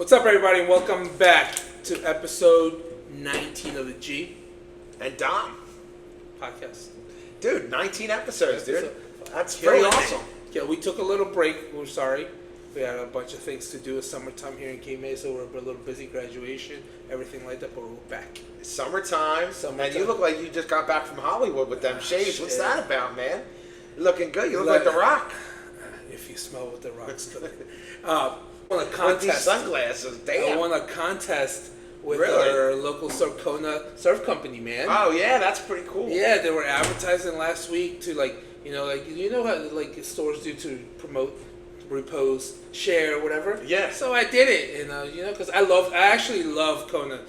What's up, everybody, and welcome back to episode 19 of the G and Dom podcast. Dude, 19 episodes, dude. That's pretty awesome. Yeah, we took a little break. We're sorry. We had a bunch of things to do. It's summertime here in K-May, so we're a little busy, graduation, everything like that, but we're back. Summertime. And you look like you just got back from Hollywood with them shades. What's that about, man? You're looking good. You look like The Rock. If you smell what The Rock's cooking. Won a contest. With these sunglasses, damn. I won a contest with Really? our local Sarcona surf company, man. Oh yeah, that's pretty cool. Yeah, they were advertising last week to you know how stores do to promote, repost, share, whatever. Yeah. So I did it, and because I actually love Kona.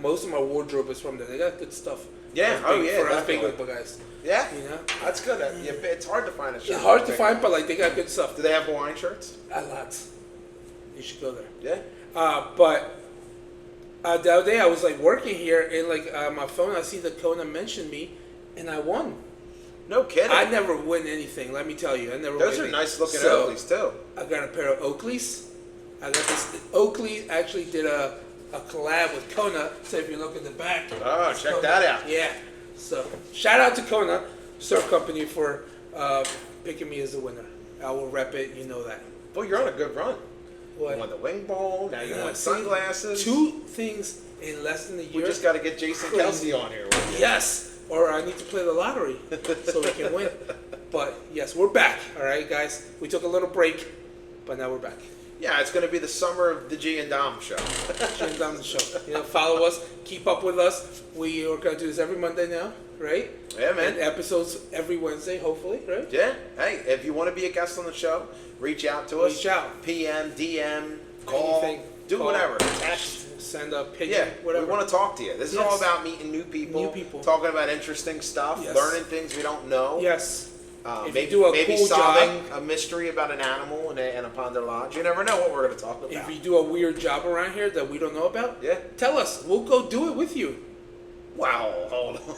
Most of my wardrobe is from there. They got good stuff. Yeah. For us big definitely. guys. Yeah. That's good. Yeah, it's hard to find a shirt. It's hard to find, but they got good stuff. Do they have Hawaiian shirts? Lots. You should go there. Yeah. But the other day I was working here, and my phone, I see that Kona mentioned me, and I won. No kidding. I never win anything. Let me tell you, I never. Those win are nice looking so, Oakleys too. I got a pair of Oakleys. I got this. Oakley actually did a collab with Kona. So if you look at the back. Oh, check Kona. that out. Yeah. So shout out to Kona Surf Company for picking me as a winner. I will rep it. You know that. Well, you're on a good run. What? You won the wing bowl. Now you won sunglasses. 2 things in less than a year. We just got to get Jason Kelsey on here. Yes, or I need to play the lottery so we can win. But yes, we're back. All right, guys. We took a little break, but now we're back. Yeah, it's going to be the summer of the G and Dom show. G and Dom show. Follow us, keep up with us. We are going to do this every Monday now, right? Yeah, man. And episodes every Wednesday, hopefully, right? Yeah. Hey, if you want to be a guest on the show, reach out to us. Reach out. PM, DM, call, anything, whatever. Text. Send a picture, whatever. We want to talk to you. This is all about meeting new people. Talking about interesting stuff, learning things we don't know. Yes. Maybe cool solving job, a mystery about an animal in a Ponder Lodge. You never know what we're going to talk about. If you do a weird job around here that we don't know about, tell us. We'll go do it with you. Wow, hold on.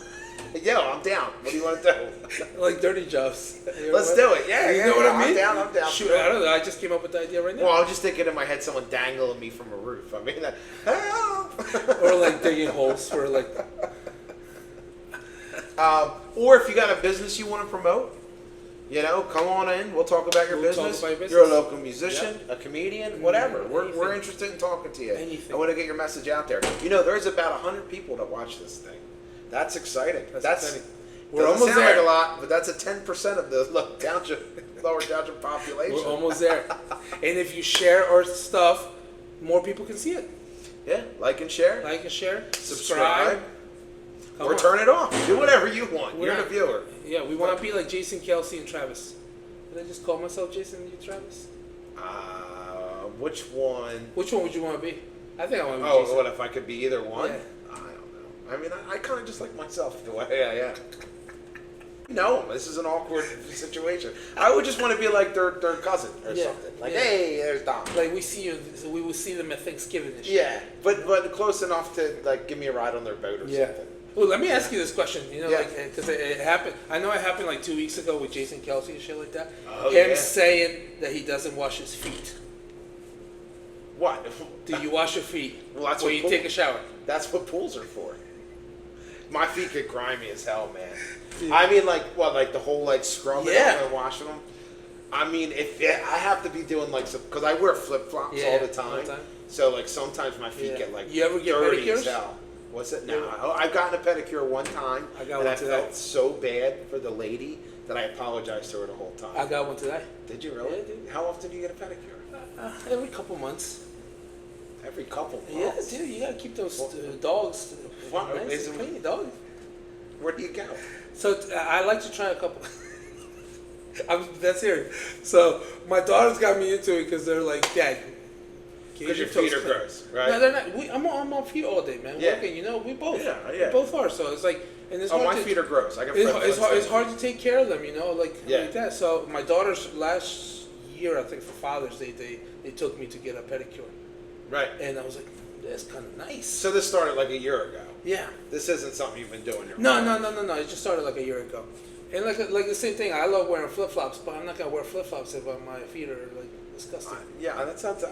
Yo, I'm down. What do you want to do? Dirty jobs. Let's do it. Yeah, you know what I mean? I'm down. Shoot, I don't know. I just came up with the idea right now. Well, I was just thinking in my head someone dangling me from a roof. I mean, help! Or digging holes for or if you got a business you want to promote, come on in. We'll talk about your business. You're a local musician, a comedian, whatever. We're interested in talking to you. Anything. I want to get your message out there. There's about 100 people that watch this thing. That's exciting. That's exciting. We're almost there. Like a lot, but that's a 10% of the lower township population. We're almost there. And if you share our stuff, more people can see it. Yeah, like and share. Subscribe. Or turn it off. Do whatever you want. You're the viewer. Yeah, we want to be like Jason Kelsey and Travis. Did I just call myself Jason and you Travis? Which one? Which one would you want to be? I think I want to be Jason. Oh, what if I could be either one? Yeah. I don't know. I mean, I kind of just like myself the way I am. No, this is an awkward situation. I would just want to be like their cousin or something. Hey, there's Dom. We see you, so we will see them at Thanksgiving and shit. Yeah, but close enough to give me a ride on their boat or something. Well, let me ask you this question. Because it happened. I know it happened 2 weeks ago with Jason Kelsey and shit like that. Him saying that he doesn't wash his feet. What? Do you wash your feet? Well, that's when you take a shower. That's what pools are for. My feet get grimy as hell, man. Dude. I mean, the whole scrubbing and washing them. I mean, I have to be doing because I wear flip flops all the time. So sometimes my feet get You ever get dirty pedicures? as hell. What's it? No, I've gotten a pedicure one time. I got one today. I felt so bad for the lady that I apologized to her the whole time. I got one today. Did you really? Yeah, dude. How often do you get a pedicure? Every couple months. Every couple months? Yeah, dude, you gotta keep those dogs nice and clean, dog. Where do you go? So I like to try a couple. That's here. So my daughters got me into it because they're like, Dad. Because your feet are gross, right? No, they're not. I'm on feet all day, man. Yeah. Working, we both. Yeah. We both are. So it's and it's hard my feet are gross. I it's hard to take care of them, like that. So my daughters last year, I think for Father's Day, they took me to get a pedicure. Right. And I was like, that's kind of nice. So this started a year ago. Yeah. This isn't something you've been doing. No. It just started a year ago. And like the same thing, I love wearing flip flops, but I'm not gonna wear flip flops if my feet are disgusting. Yeah, that sounds.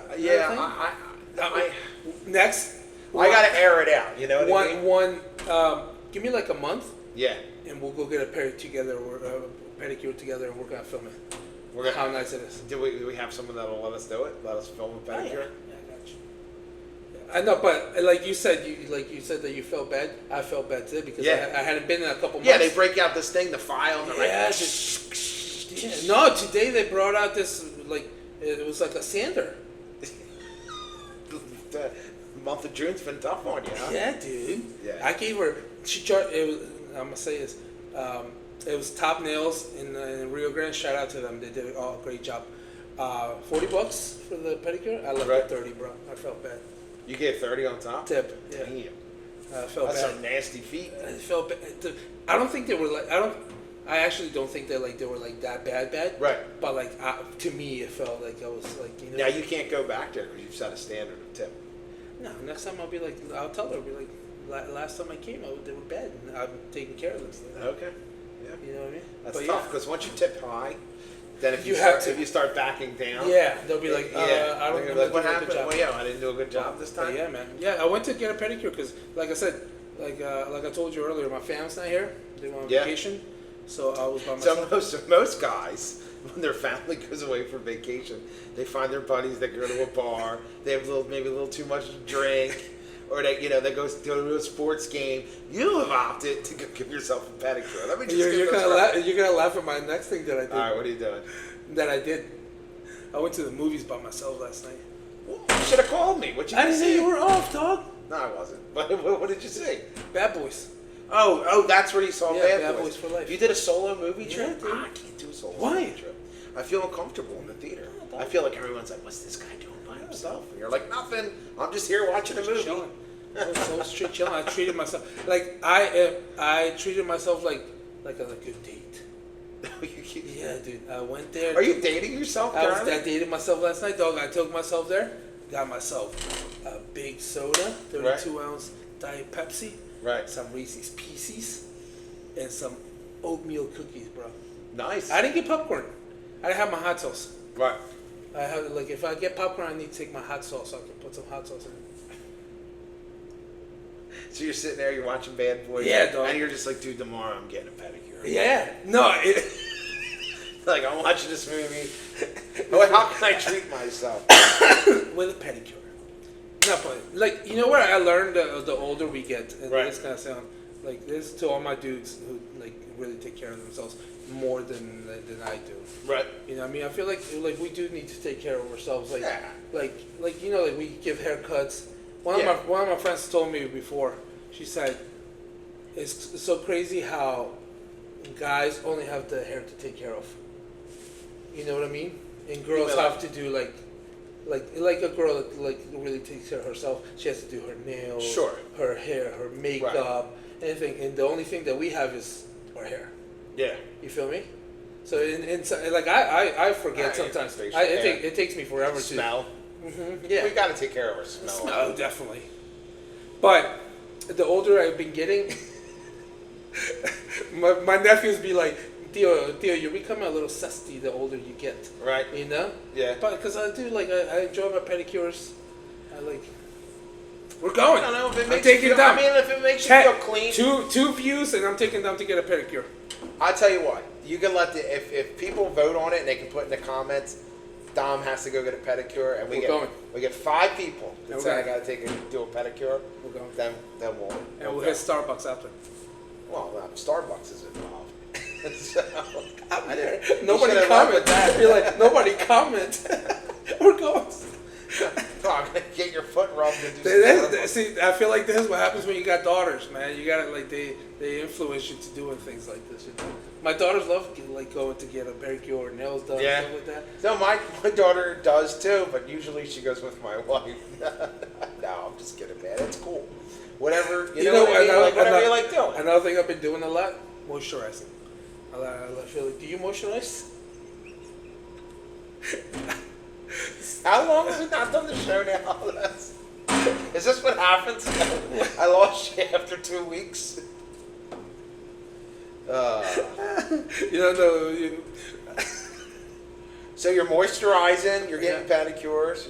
next. I gotta air it out. You know what I mean? Give me like a month. Yeah. And we'll go get a pedicure together, and we're gonna film it. How nice it is. Do we have someone that'll let us do it? Let us film a pedicure? Yeah, I got you. I know, but like you said that you felt bad. I felt bad too because I hadn't been in a couple months. Yeah, they break out this thing, the file, and they're like, No, today they brought out this it was like a sander. The month of June's been tough on you, huh? Yeah, dude. Yeah. I gave her. She charged. I'm gonna say this. It was Top Nails in Rio Grande. Shout out to them. They did a great job. $40 for the pedicure. I left at 30, bro. I felt bad. You gave 30 on top? Tip. Yeah. Damn. I felt That's bad. some nasty feet. I felt bad. I don't think they were like. I actually don't think they were like that bad. Right. But to me, it felt like I was like, you know. Now you can't go back there because you've set a standard of tip. No, next time I'll tell her, I'll be like, last time I came, they were bad, and I'm taking care of them. Okay. Yeah. You know what I mean? That's tough because once you tip high, then if you start backing down, they'll be like, I don't know. What happened? Well, I didn't do a good job this time. But yeah, man. Yeah, I went to get a pedicure because, like I said, like I told you earlier, my family's not here. They went on vacation, so I was by myself. So most guys, when their family goes away for vacation, they find their buddies that go to a bar. They have maybe a little too much to drink. Or they go to a sports game. You have opted to go give yourself a pedicure. Let me just you're gonna laugh at my next thing that I did. All right, what are you doing? That I did. I went to the movies by myself last night. Well, you should have called me. What you? I didn't know you were off, dog. No, I wasn't. What did you see? Bad Boys. Oh, that's where you saw Bad Boys for Life. You did a solo movie trip? Yeah, dude. I can't do a solo movie trip. I feel uncomfortable in the theater. I feel like everyone's like, "What's this guy doing by himself?" And you're like, "Nothing. I'm just here watching a movie." Chilling. I was so straight chilling. I treated myself like I treated myself like a good date. Yeah, dude. I went there. Are you dating yourself? I dated myself last night, dog. I took myself there. Got myself a big soda, 32-ounce Diet Pepsi, some Reese's Pieces, and some oatmeal cookies, bro. Nice. I didn't get popcorn. I didn't have my hot sauce. Right. I have if I get popcorn, I need to take my hot sauce so I can put some hot sauce in it. So you're sitting there, you're watching Bad Boys, dog. And you're just like, dude, tomorrow I'm getting a pedicure. Yeah. No. Like, I'm watching this movie. How can I treat myself? With a pedicure. No, but you know what I learned the older we get, and this kind of sound like this to all my dudes who really take care of themselves more than I do. Right. You know, I mean, I feel like we do need to take care of ourselves. Like you know, like we give haircuts. One of my friends told me before. She said, "It's so crazy how guys only have the hair to take care of. You know what I mean? And girls have to do like a girl that really takes care of herself. She has to do her nails, her hair, her makeup, anything. And the only thing that we have is our hair. Yeah. You feel me? So I forget sometimes. It takes me forever to smell. Mm-hmm, yeah. We got to take care of our smell. Oh, definitely. But the older I've been getting, my nephews be like, Theo, you're becoming a little zesty the older you get. Right. You know? Yeah. But because I do, I enjoy my pedicures. We're going. I don't know if it makes I'm taking them. I mean, if it makes you feel clean. Two views, and I'm taking them to get a pedicure. I'll tell you what. You can let if people vote on it and they can put in the comments, Dom has to go get a pedicure, and we get 5 people that say I got to do a pedicure. We're going. Then we'll hit Starbucks after. Well, Starbucks is involved. So, nobody comment. You're like, nobody comment. We're going. I'm gonna get your foot rubbed and do See, I feel like this is what happens when you got daughters, man. You gotta they influence you to doing things like this. You know? My daughters love going to get a pedicure or nails done, and stuff like that. So my daughter does too, but usually she goes with my wife. No, I'm just kidding, man. It's cool. Whatever you know what I mean? Whatever you like doing. Another thing I've been doing a lot, moisturizing. I feel like, do you moisturize? How long have we not done the show now? Is this what happens? I lost you after 2 weeks. You don't know. So you're moisturizing, you're getting pedicures.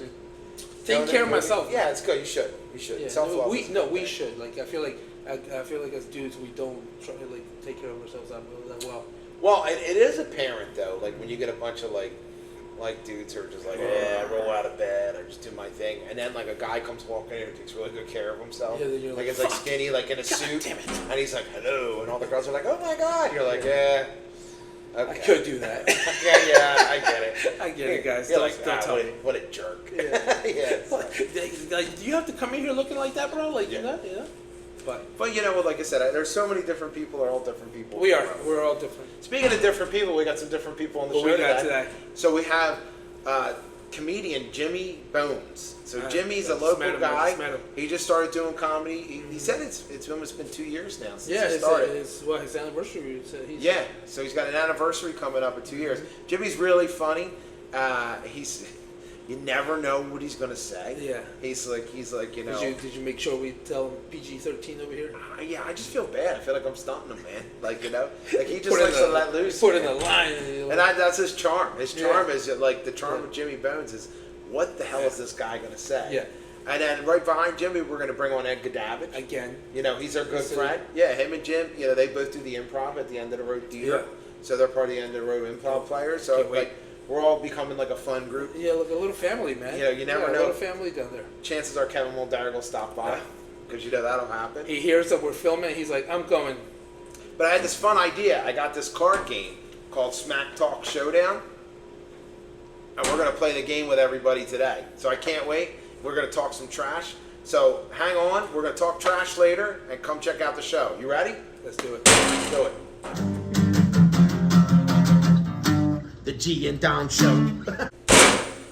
take care of myself. Yeah, it's good. You should. Yeah, Self-love. We should. Like I feel like as dudes we don't try to like take care of ourselves that well. Well, it is apparent though. Like when you get a bunch of like dudes who are just like, I roll out of bed, I just do my thing, and then like a guy comes walking in and takes really good care of himself. Yeah, then you're like like, it's like skinny, like in a suit, and he's like, hello, and all the girls are like, oh my god. You're like, yeah. Okay. I could do that. yeah, I get it. I get it, guys. You're Don't tell me. What a jerk. Yeah. Yeah. Like, do you have to come in here looking like that, bro? Like, Yeah. you know? But you know what? Like I said, there's so many different people. They're all different people. We are. We're all different. Speaking of different people, we got some different people on the show we got today. So we have comedian Jimmy Bones. So Jimmy's a local guy. He just started doing comedy. He said it's almost been 2 years now since he started. It's his anniversary. Yeah, so he's got an anniversary coming up in 2 years. Jimmy's really funny. You never know what he's gonna say. Yeah. He's like you know. Did you make sure we tell him PG-13 over here? Yeah, I just feel bad. I feel like I'm stunting him, man. Like you know, like he just likes to let loose. Put in the line. And that's his charm. His charm is like the charm of Jimmy Bones is what the hell is this guy gonna say? Yeah. And then right behind Jimmy, we're gonna bring on Ed Goodavage. Again. You know, he's our good friend. Yeah, him and Jim. You know, they both do the Improv at the end of the road theater. Yeah. So they're part of the end of the road Improv players. So like. We're all becoming like a fun group. Yeah, like a little family, man. You never know. A little family down there. Chances are Kevin Mulderig will stop by because you know that'll happen. He hears that we're filming. He's like, I'm coming. But I had this fun idea. I got this card game called Smack Talk Showdown. And we're going to play the game with everybody today. So I can't wait. We're going to talk some trash. So hang on. We're going to talk trash later and come check out the show. You ready? Let's do it. Let's do it. The G and Don Show.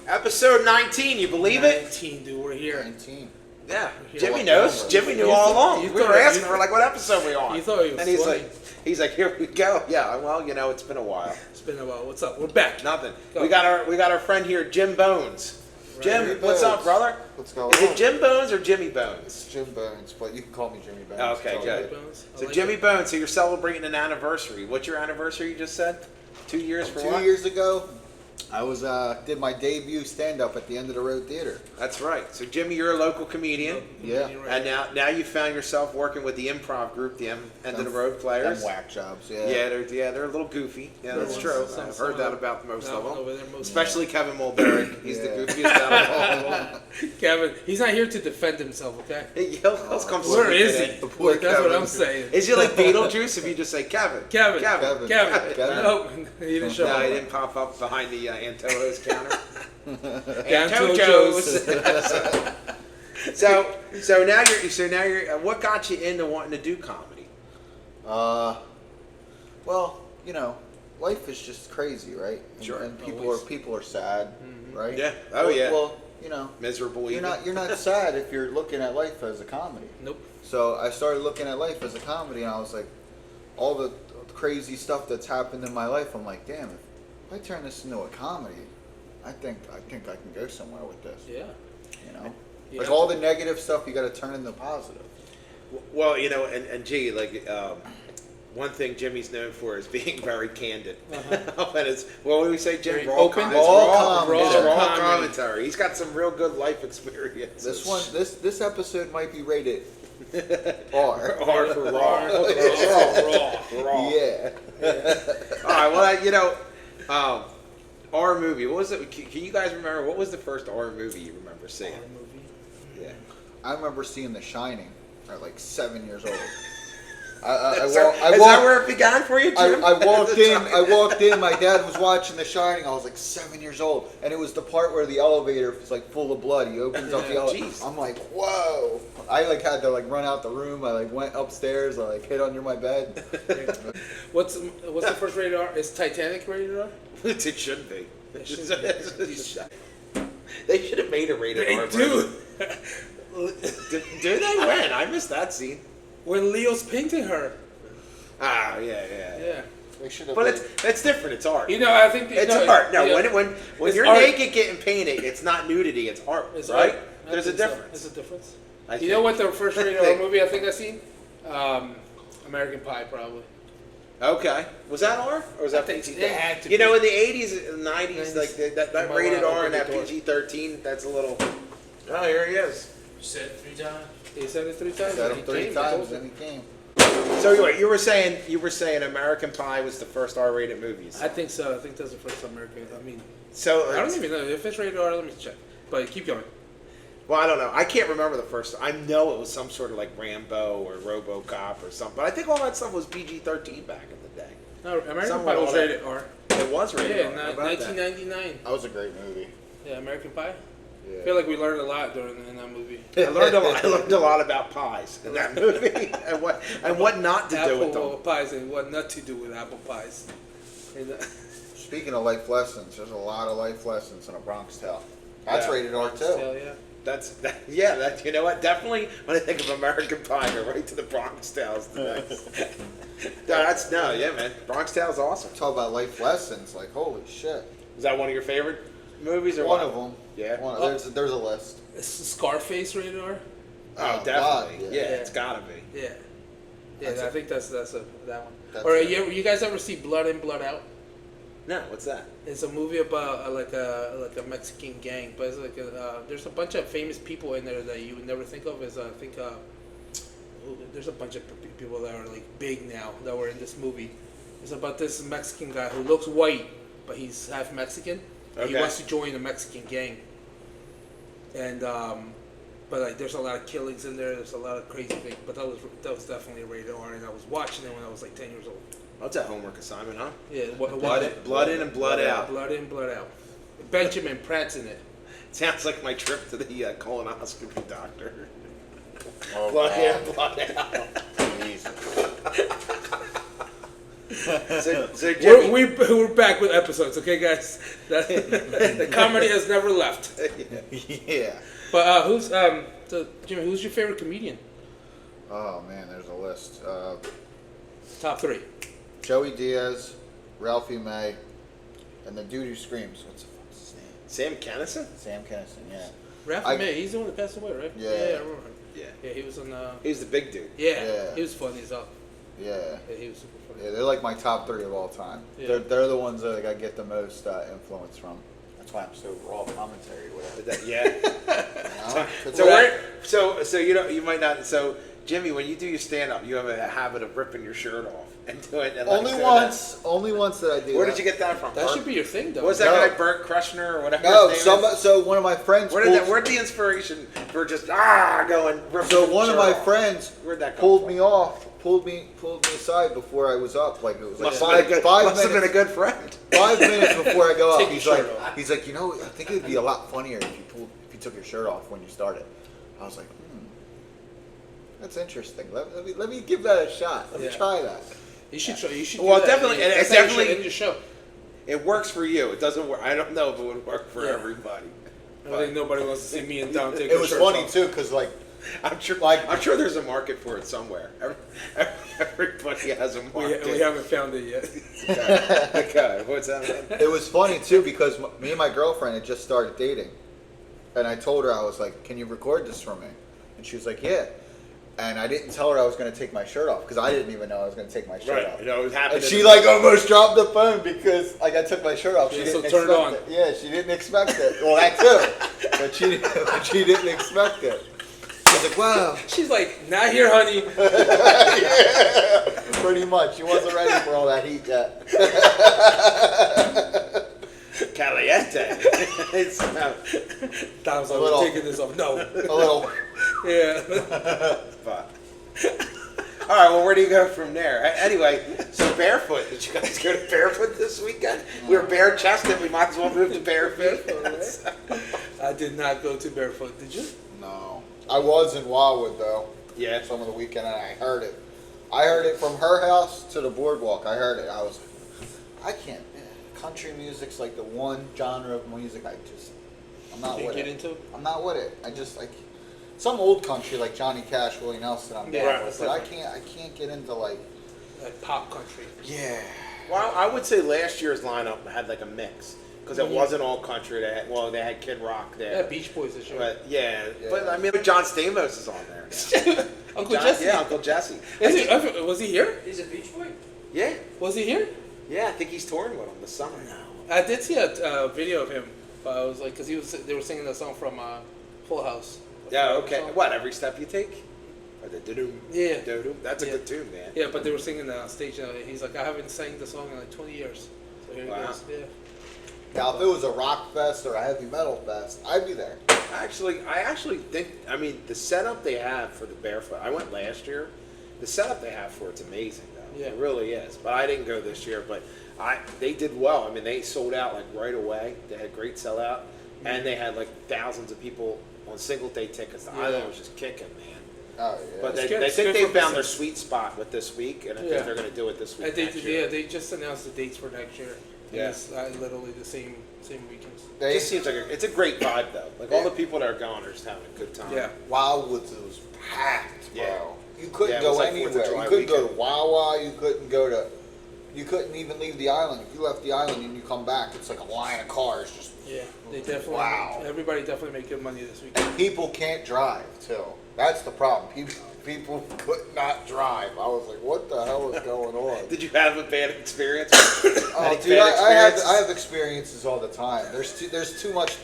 Episode 19, you believe it? 19, dude, we're here. 19. Yeah, Jimmy knows. Jimmy knew all along. We were asking, we're like, what episode are we on? You thought he was And he's like, here we go. Yeah, well, you know, it's been a while. It's been a while. What's up? We're back. Nothing. Go. We got our friend here, Jim Bones. Right. Jim, Jimmy what's Bones. up, brother? What's going Is on? it Jim Bones or Jimmy Bones? It's Jim Bones, but you can call me Jimmy Bones. Okay, It's all good. good. So like Jimmy it. Bones, so you're celebrating an anniversary. What's your anniversary you just said? 2 years for 2 what? years ago, I was did my debut stand-up at the End of the Road Theater. That's right. So Jimmy, you're a local comedian. Yeah. And now you found yourself working with the Improv group, the End of the Road players. Them whack jobs, yeah. Yeah, they're a little goofy. Yeah, that's true. I've heard that about most of them. Over there, Especially Kevin Mulderig. He's the goofiest out of all of them. Kevin, he's not here to defend himself, okay? He'll come Where is sneaking he? in. Poor That's Kevin. what I'm saying. Is he like Beetlejuice if you just say Kevin? Kevin. Kevin. Nope. He didn't show No, up. he didn't pop up behind the Antojo's counter. Antojo's. So now you're. What got you into wanting to do comedy? Well, you know, life is just crazy, right? Sure. And Always. people are sad, right? Yeah. Oh, yeah. Well, you know, Miserable. you're not sad if you're looking at life as a comedy. Nope. So I started looking at life as a comedy, and I was like, all the crazy stuff that's happened in my life. I'm like, damn, if I turn this into a comedy, I think I can go somewhere with this. Yeah. You know, Yeah. like all the negative stuff, you got to turn into positive. Well, you know, and gee, like one thing Jimmy's known for is being very candid. And it's what do we say, Jim? Very Raw open. com- Raw it's comedy. raw comedy. commentary. He's got some real good life experiences. This episode might be rated R. R for raw. Raw. Yeah. All right. Well, you know, R movie. What was it? Can you guys remember what was the first R movie you remember seeing? Yeah. I remember seeing The Shining at like 7 years old. Is that where it began for you, Jim? I walked in. My dad was watching The Shining. I was like 7 years old, and it was the part where the elevator was like full of blood. He opens up the elevator. Jeez. I'm like, whoa! I like had to like run out the room. I like went upstairs. I like hid under my bed. What's the first rated R? Is Titanic rated R? It should be. It should be. They should have made a rated R. Dude. Do they? When? I missed that scene. When Leo's painting her. Ah, yeah. Yeah. They should have. But it's different. It's art. You know, I think It's art. No, yeah. when It's you're art. naked getting painted, it's not nudity. It's art, It's right? art. I There's a think so. difference. There's a difference. I You think. know what the first rated R think. movie I think I seen? American Pie, probably. Okay. Was that R or was that I think PG? it had to You be. know, in the 80s and 90s, like that My rated mom R and that opened the door. PG-13, that's a little. Oh, here he is. You said it 3 times? He said it 3 times. Said He him 3 came, I times, told and he came. So you were saying American Pie was the first R-rated movie. you. I think so. I think that's the first American. I mean, So I don't even know if it's rated R. Let me check. But keep going. Well, I don't know. I can't remember the first. I know it was some sort of like Rambo or RoboCop or something. But I think all that stuff was PG-13 back in the day. No, American Somewhere Pie was all that- rated R. It was rated Yeah, R. How about that? 1999. That was a great movie. Yeah, American Pie. Yeah. I feel like we learned a lot in that movie. I learned a lot about pies in that movie and what not to do with them. Apple pies and what not to do with apple pies. And, Speaking of life lessons, there's a lot of life lessons in A Bronx Tale. That's Yeah. rated R too. Hell yeah. That you know what? Definitely when I think of American Pie, go right to the Bronx Tales. Yeah, man. Bronx Tale's awesome. Talk about life lessons, like holy shit. Is that one of your favorite movies or One what? of them. Yeah. There's a list. Is Scarface rated R? Oh, Oh, definitely. God, yeah. yeah. it's gotta be. Yeah. Yeah, That's I it. think that's that one. That's Or it. you guys ever see Blood In, Blood Out? No, what's that? It's a movie about like a Mexican gang, but it's like there's a bunch of famous people in there that you would never think of. As I think there's a bunch of people that are like big now that were in this movie. It's about this Mexican guy who looks white, but he's half Mexican. He Okay. wants to join a Mexican gang, and but like there's a lot of killings in there. There's a lot of crazy things. But that was definitely rated R, and I was watching it when I was like 10 years old. That's a homework assignment, huh? Yeah, Blood in and blood out. Blood In, Blood Out. Benjamin Pratt's in it. Sounds like my trip to the colonoscopy doctor. Oh, Blood God. in, blood out. Jesus. So Jimmy, We're back with episodes, okay, guys? The comedy has never left. Yeah. But so Jimmy, who's your favorite comedian? Oh man, there's a list. Top 3. Joey Diaz, Ralphie May, and the dude who screams. What's the fuck's his name? Sam Kennison? Sam Kennison. Yeah. Ralphie May, he's the one that passed away, right? Yeah. Yeah, I remember him. Yeah. Yeah, he was on. He's the big dude. Yeah, he was funny as hell. Yeah. Yeah, he was super funny. Yeah, they're like my top 3 of all time. Yeah. They're the ones that like, I get the most influence from. That's why I'm so raw commentary with it. Yeah. You know? So you might not. So Jimmy, when you do your stand up, you have a habit of ripping your shirt off and doing it. Only once that I do. Where that. did you get that from? That should be your thing, though. What's that No. guy, Bert Krushner or whatever? No, his name is? so one of my friends. Where'd the inspiration for just going? Ripping So the one of shirt my off? friends Where'd that come pulled from? me off, pulled me aside before I was up. Like it was like Must have been a good friend. 5 minutes before I go up. Take your shirt off. He's like, you know, I think it'd be a lot funnier if you took your shirt off when you started. I was like, that's interesting. Let me give that a shot. Let me try that. You should try. You should. Well, do that. definitely, and That's it's how you should definitely- end your show. It works for you. It doesn't work. I don't know if it would work for Yeah. everybody. I think nobody wants to see me and Tom take It our was shirts funny off. too, cause like I'm sure there's a market for it somewhere. Everybody has a market. We haven't found it yet. Okay, what's that? it was funny too because me and my girlfriend had just started dating, and I told her I was like, "Can you record this for me?" And she was like, "Yeah." And I didn't tell her I was going to take my shirt off because I didn't even know I was going to take my shirt off. You know, it happened. And she like almost dropped the phone because like I took my shirt off. She Yeah, didn't so turn it expect on. it. Yeah, she didn't expect it. Well, that too, but she didn't expect it. She was like, "Wow." She's like, "Not here, honey." Yeah, pretty much. She wasn't ready for all that heat yet. Caliente. It's, Tom's like, A little- "We're taking this off." No. A little. Yeah. but. All right, well, where do you go from there? Anyway, so barefoot. Did you guys go to barefoot this weekend? We were bare-chested. We might as well move to barefoot. I did not go to barefoot. Did you? No, I was in Wildwood though. Yeah. Some of the weekend, and I heard it. I heard it from her house to the boardwalk. I heard it. I was, I can't. Country music's like the one genre of music I'm not Did with you get it. into? I'm not with it. I just like some old country like Johnny Cash, Willie Nelson. I'm Yeah, down right, with, but I can't get into like. Like pop country. Yeah. Well, I would say last year's lineup had like a mix because it wasn't all country. They had Kid Rock there. Yeah, Beach Boys this year. But yeah, Yeah. but I mean, John Stamos is on there now. Uncle John- Jesse. Yeah, Uncle Jesse. Was he here? He's a Beach Boy? Yeah, Was he here? yeah. I think he's touring with him this summer. I did see a video of him. But I was like, because they were singing the song Full House. Yeah, okay. What, Every Step You Take? Or the do-do? Yeah. Do-do? That's a good tune, man. Yeah, but they were singing that on stage. He's like, I haven't sang the song in like 20 years. So here he goes. Yeah. Now, if it was a rock fest or a heavy metal fest, I'd be there. I actually think, I mean, the setup they have for the Barefoot, I went last year. The setup they have for it's amazing, though. Yeah. It really is. But I didn't go this year, but they did well. I mean, they sold out like right away. They had great sellout, and they had like thousands of people on single day tickets. The island was just kicking, man. Oh yeah. But they think they found their sweet spot with this week, and I think they're going to do it this week. They just announced the dates for next year. Yeah. It's literally the same weekends. It just seems like it's a great vibe, though. Like all the people that are going are just having a good time. Yeah. Wildwoods was packed, bro. Yeah. You couldn't go like anywhere. You couldn't go to Wawa. You couldn't even leave the island. If you left the island and you come back, it's like a line of cars. Just they definitely. Wow. Everybody definitely made good money this week. And people can't drive too. That's the problem. People could not drive. I was like, what the hell is going on? Did you have a bad experience? Oh, dude, I have experiences all the time. There's too much,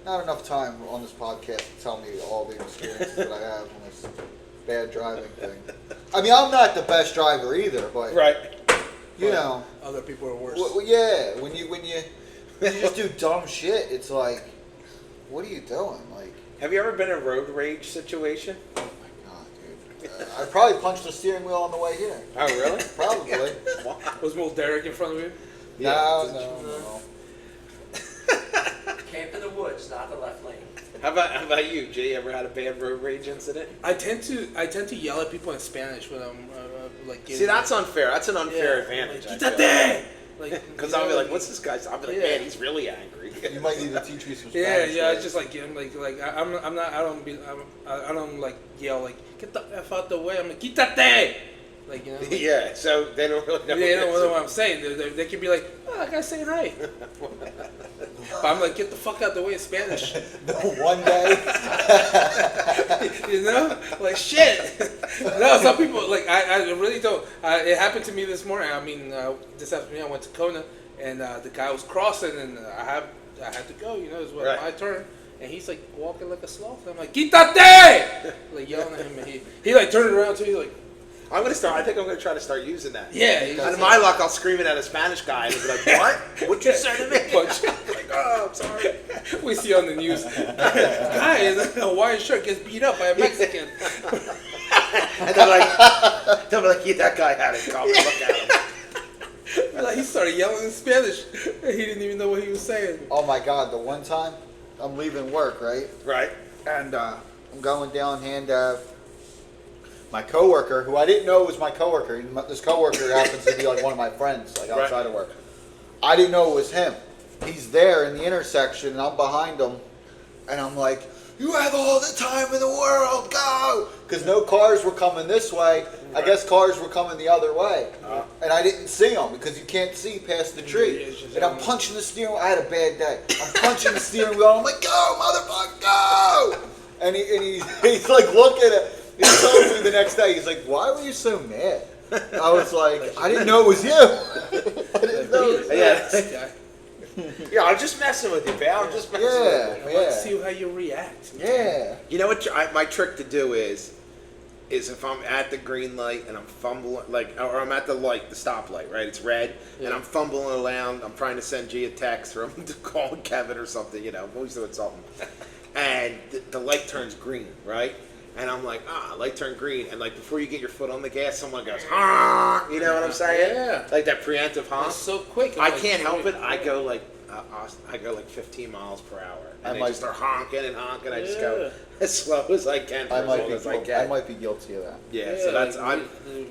not enough time on this podcast to tell me all the experiences that I have on this bad driving thing. I mean, I'm not the best driver either, but you know, other people are worse. Yeah, when you just do dumb shit, it's like, what are you doing? Like, have you ever been in a road rage situation? I probably punched the steering wheel on the way here. Oh, really? Probably. Was Mulderig in front of you? No. Camp in the woods, not the left lane. How about you, Jay? Ever had a bad road rage incident? I tend to yell at people in Spanish when I'm like. See, that's unfair. That's an unfair advantage. Because I'll be like, "What's this guy's?" I'll be like, "Man, he's really angry." You might need to teach me some Spanish. I just like I'm not. I don't like yell like get the f out the way. I'm like quítate. Like, you know. Like, yeah. So they don't really know. They don't know what I'm saying. They could be like, oh, that guy's saying hi. But I'm like, get the fuck out the way in Spanish. One day. You know? Like, shit. No, some people, like, I really don't. It happened to me this morning. I mean, this afternoon I went to Kona, and the guy was crossing, and I had to go, you know, it was my turn. And he's like walking like a sloth. I'm like, quítate! Like yelling at him, and he like turned around to me like, I think I'm gonna try to start using that. Yeah. And in my luck, I'll scream it at a Spanish guy and he'll be like, "What? What you say to me?" Like, "Oh, I'm sorry." We see on the news, guy in a Hawaiian shirt gets beat up by a Mexican. And they'll be like, "Yeah, that guy had it coming. Look at him." Like, he started yelling in Spanish. He didn't even know what he was saying. Oh my God! The one time I'm leaving work, right? Right. And I'm going down Hand Ave. My coworker, who I didn't know was my coworker, this coworker happens to be like one of my friends, like outside of work. I didn't know it was him. He's there in the intersection, and I'm behind him, and I'm like, "You have all the time in the world, go!" Because no cars were coming this way. I guess cars were coming the other way, and I didn't see them because you can't see past the tree. And I'm punching the steering wheel. I had a bad day. I'm punching the steering wheel. I'm like, "Go, motherfucker, go!" And he's like looking at. He told me the next day, he's like, "Why were you so mad?" I was like, "I didn't know it was you." I didn't know. Yeah, I'm just messing with you, pal. I'm just messing with you. I want to see how you react. Yeah. You know what? My trick to do is if I'm at the green light and I'm fumbling, or I'm at the light, the stoplight, right? It's red, and I'm fumbling around. I'm trying to send G a text, or I'm calling Kevin or something. You know, I'm always doing something. And the light turns green, right? And I'm like, light turned green. And like before you get your foot on the gas, someone goes, "Ah!" You know what I'm saying? Yeah. Like that preemptive honk. It's so quick. I can't help it. I go like 15 miles per hour. And they just start honking and honking. I just go as slow as I can for as long as I can. I might be guilty of that. Yeah, so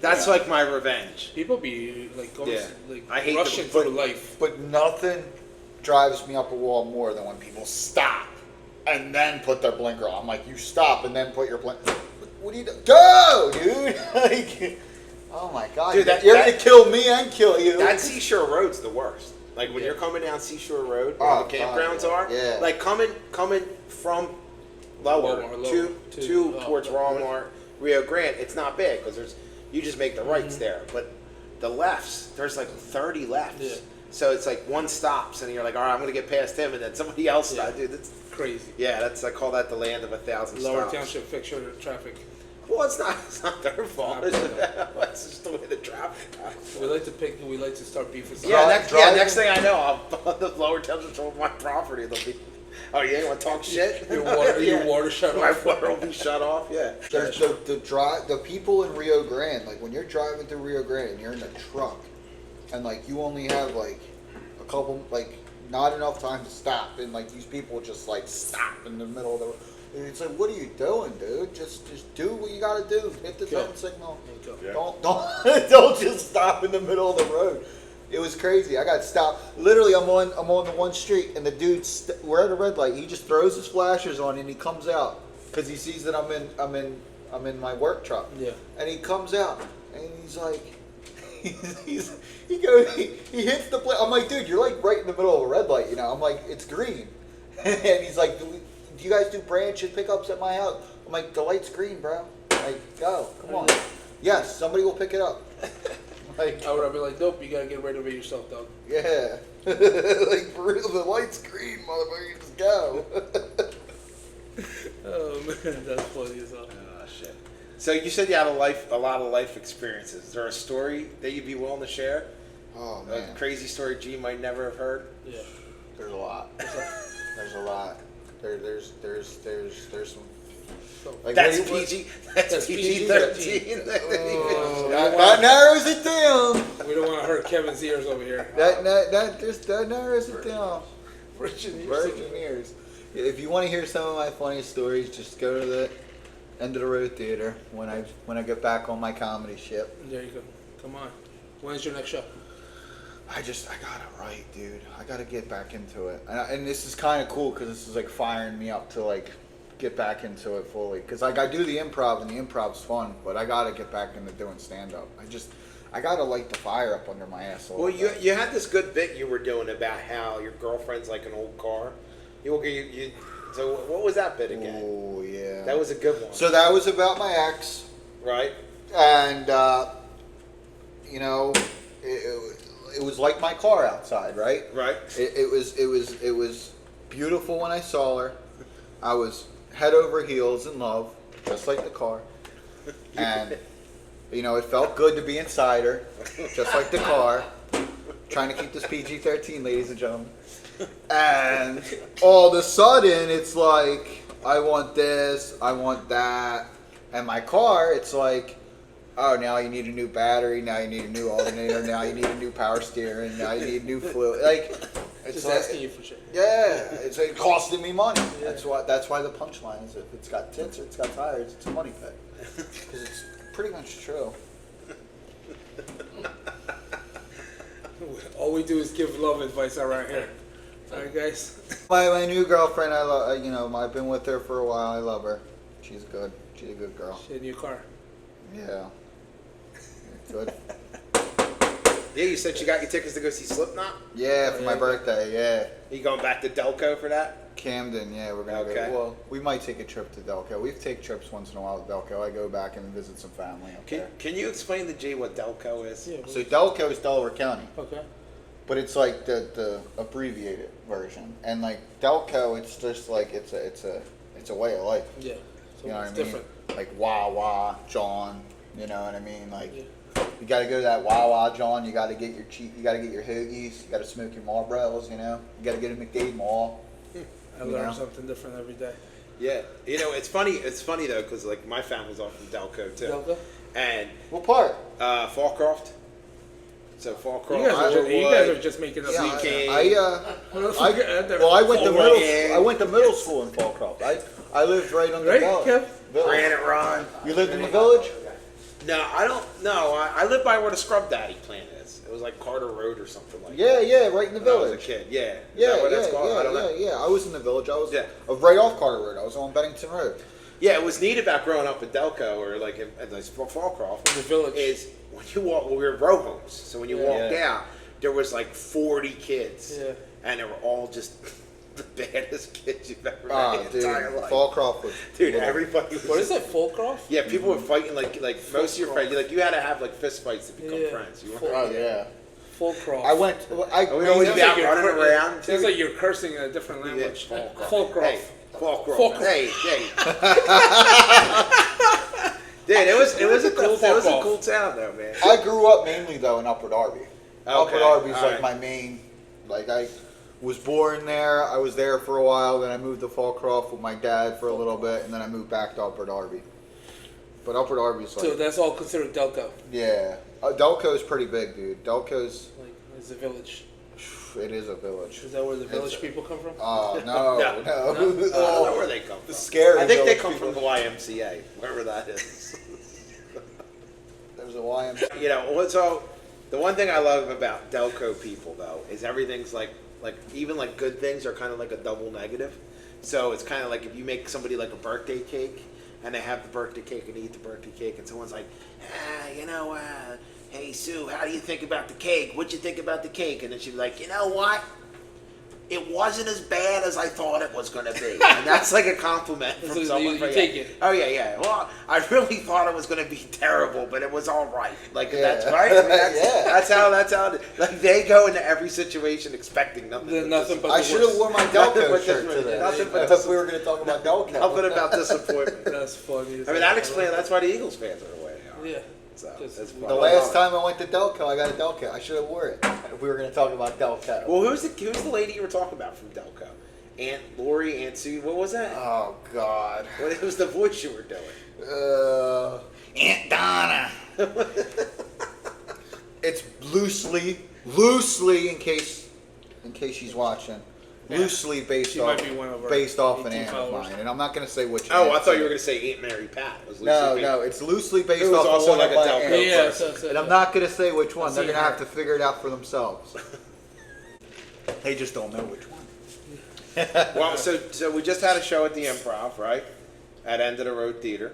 that's like my revenge. People be like almost I hate rushing through life. But nothing drives me up a wall more than when people stop and then put their blinker on. I'm like, you stop and then put your blinker. What do you do? Go, dude! Like, oh my God, dude, you're gonna kill me and kill you. That Seashore Road's the worst. Like when you're coming down Seashore Road, where the campgrounds are. Yeah. Like coming from lower towards Walmart, Rio Grande. It's not bad because you just make the rights there, but the lefts, there's like 30 lefts. Yeah. So it's like one stops, and you're like, all right, I'm gonna get past him, and then somebody else stops. Dude, that's Crazy. yeah. I call that the land of 1,000 Lower stops. Township fixture traffic. Well, it's not their fault. It's just the way the traffic goes. We like to start beef with Yeah, somebody. next thing I know, the lower township over my property. They'll be, oh yeah, you want to talk shit? Your water shut My off. water will be shut off. Yeah. There's the people in Rio Grande, like when you're driving through Rio Grande and you're in a truck, and like you only have like a couple, like not enough time to stop, and like these people just like stop in the middle of the. And it's like, what are you doing, dude? Just do what you gotta do. Hit the turn signal. Yeah. Don't just stop in the middle of the road. It was crazy. I got stopped. Literally, I'm on the one street, and the dude we're at a red light. He just throws his flashers on, and he comes out because he sees that I'm in my work truck. Yeah. And he comes out, and he's like, he hits the plate. I'm like, dude, you're like right in the middle of a red light, you know. I'm like, it's green, and he's like, do you guys do branch and pickups at my house? I'm like, the light's green, bro. Like, go, come on. Yes, somebody will pick it up. Like, I would be like, nope, you gotta get rid of it yourself, dog. yeah. Like, for real, the light's green, motherfucker, just go. Oh man, that's funny as hell. Oh shit. So you said you had a lot of life experiences. Is there a story that you'd be willing to share? Oh, A man. crazy story G might never have heard. Yeah. There's a lot. There's a lot. There's some. Like, That's what do you- PG. That's PG 13. That narrows it down. We don't want to hurt Kevin's ears over here. That narrows it down. Virgin ears. Virgin ears. If you want to hear some of my funniest stories, just go to the end of the road theater when I get back on my comedy ship. There you go. Come on. When's your next show? I got it right, dude. I got to get back into it. And this is kind of cool because this is like firing me up to like get back into it fully. Because like I do the improv and the improv's fun, but I got to get back into doing stand-up. I got to light the fire up under my ass a little Well, bit. you had this good bit you were doing about how your girlfriend's like an old car. So what was that bit again? Oh, yeah. That was a good one. So that was about my ex. Right? And, you know, it was like my car outside, right? Right. It was beautiful when I saw her. I was head over heels in love, just like the car. And, you know, it felt good to be inside her, just like the car. Trying to keep this PG-13, ladies and gentlemen. And all of a sudden, it's like, I want this, I want that. And my car, it's like, oh, now you need a new battery, now you need a new alternator, now you need a new power steering, now you need new fluid. Like, it's Just like, asking you for shit. yeah, it's like costing me money. Yeah. That's why the punchline is if it's got tits or it's got tires, it's a money pit. Because it's pretty much true. All we do is give love advice around here. All right, guys. My new girlfriend, I love. You know, I've been with her for a while. I love her. She's good. She's a good girl. Shit in your car. Yeah. Good. Yeah, you said you got your tickets to go see Slipknot? Yeah, for my birthday. Yeah. You going back to Delco for that? Camden. Yeah, we're gonna Okay. go. Well, we might take a trip to Delco. We take trips once in a while to Delco. I go back and visit some family up there. Can you explain to G what Delco is? Yeah. So Delco is Delaware County. Okay. But it's like the abbreviated version, and like Delco, it's just like it's a way of life. Yeah. So You know what it's I mean? different. Like Wawa, John. You know what I mean? Like Yeah. you got to go to that Wawa, John. You got to get your you got to get your hoagies. You got to smoke your Marlboros. You know. You got to get a McDade Mall. I You learn know? something different every day. Yeah. You know, it's funny. It's funny though, because like my family's all from Delco too. Delco? And What part? Fallcroft. So You Fallcroft. guys are just making up. Yeah, King. I went to middle. King. I went to middle school in Fallcroft. I lived right on the Right, village. Kev? Granite Run. You lived in the village? No, I don't. No, I live by where the Scrub Daddy plant is. It was like Carter Road or something like that. Yeah, right in the When I was a village. kid. Yeah. Is Yeah, that what that's called? I don't know. yeah. I was in the village. I was Yeah. right off Carter Road. I was on Bennington Road. Yeah, it was neat about growing up in Delco or like in Fallcroft. In the village. Is when you walk. Well, we were row homes, so when you Yeah. walked out, there was like 40 kids. Yeah. And they were all just the baddest kids you've ever met Ah, in your dude, entire life. Fallcroft was Dude, little. everybody was. What is it? Fallcroft? Yeah, people were fighting like most of your friends. Like you had to have like fist fights to become Yeah. friends. You Full- weren't. Oh yeah. Full cross. I went. I we always be out you're running around. Sounds like you're cursing in a different language. Full cross. Hey, full cross. Full cross. Hey. Dude, it was a cool town though, man. I grew up mainly though in Upper Darby. Upper Darby's all like right. my main. Like I was born there. I was there for a while. Then I moved to Fallcroft with my dad for a little bit, and then I moved back to Upper Darby. But Upper Darby's like So that's all considered Delco. yeah. Delco's pretty big, dude. Delco's Like it's a village. it is a village. Is that where the village people come from? Oh No. no, no. I don't know where they come from. Scary. I think they village come people. from the YMCA, wherever that is. There's a YMCA. You know, so the one thing I love about Delco people though is everything's like even like good things are kind of like a double negative. So it's kind of like if you make somebody like a birthday cake and they have the birthday cake and they eat the birthday cake and someone's like, hey Sue, how do you think about the cake? What'd you think about the cake? And then she'd be like, you know what? It wasn't as bad as I thought it was going to be. And that's like a compliment from So someone. you take it. Oh, yeah. Well, I really thought it was going to be terrible, but it was all right. Like, Yeah. that's right. I mean, that's, Yeah. that's how, like, they go into every situation expecting nothing. Then nothing but I the should have worst. worn my Nothing Delco but shirt this- today. nothing but I thought we were going to talk about Delco. Nothing about disappointment. That's funny. I mean, that explains, that's why the Eagles fans are the way they are. Yeah. So, Just- that's The fun. last time I went to Delco, I got a Delco. I should have wore it if we were going to talk about Delco. Well, who's the lady you were talking about from Delco? Aunt Lori, Aunt Sue, what was that? Oh God. What was the voice you were doing? Aunt Donna. It's loosely in case she's watching. Yeah. Loosely based She off might be one of our based off an 18 aunt of followers. mine, and I'm not going to say which. Oh, aunt. I thought you were going to say Aunt Mary Pat. It was No, Lucy no, it's loosely based It was off also of one like of a my Delco aunts. person. And I'm not going to say which one. I've They're seen going to have her. to figure it out for themselves. They just don't know which one. Well, so we just had a show at the Improv, right? At End of the Road Theater.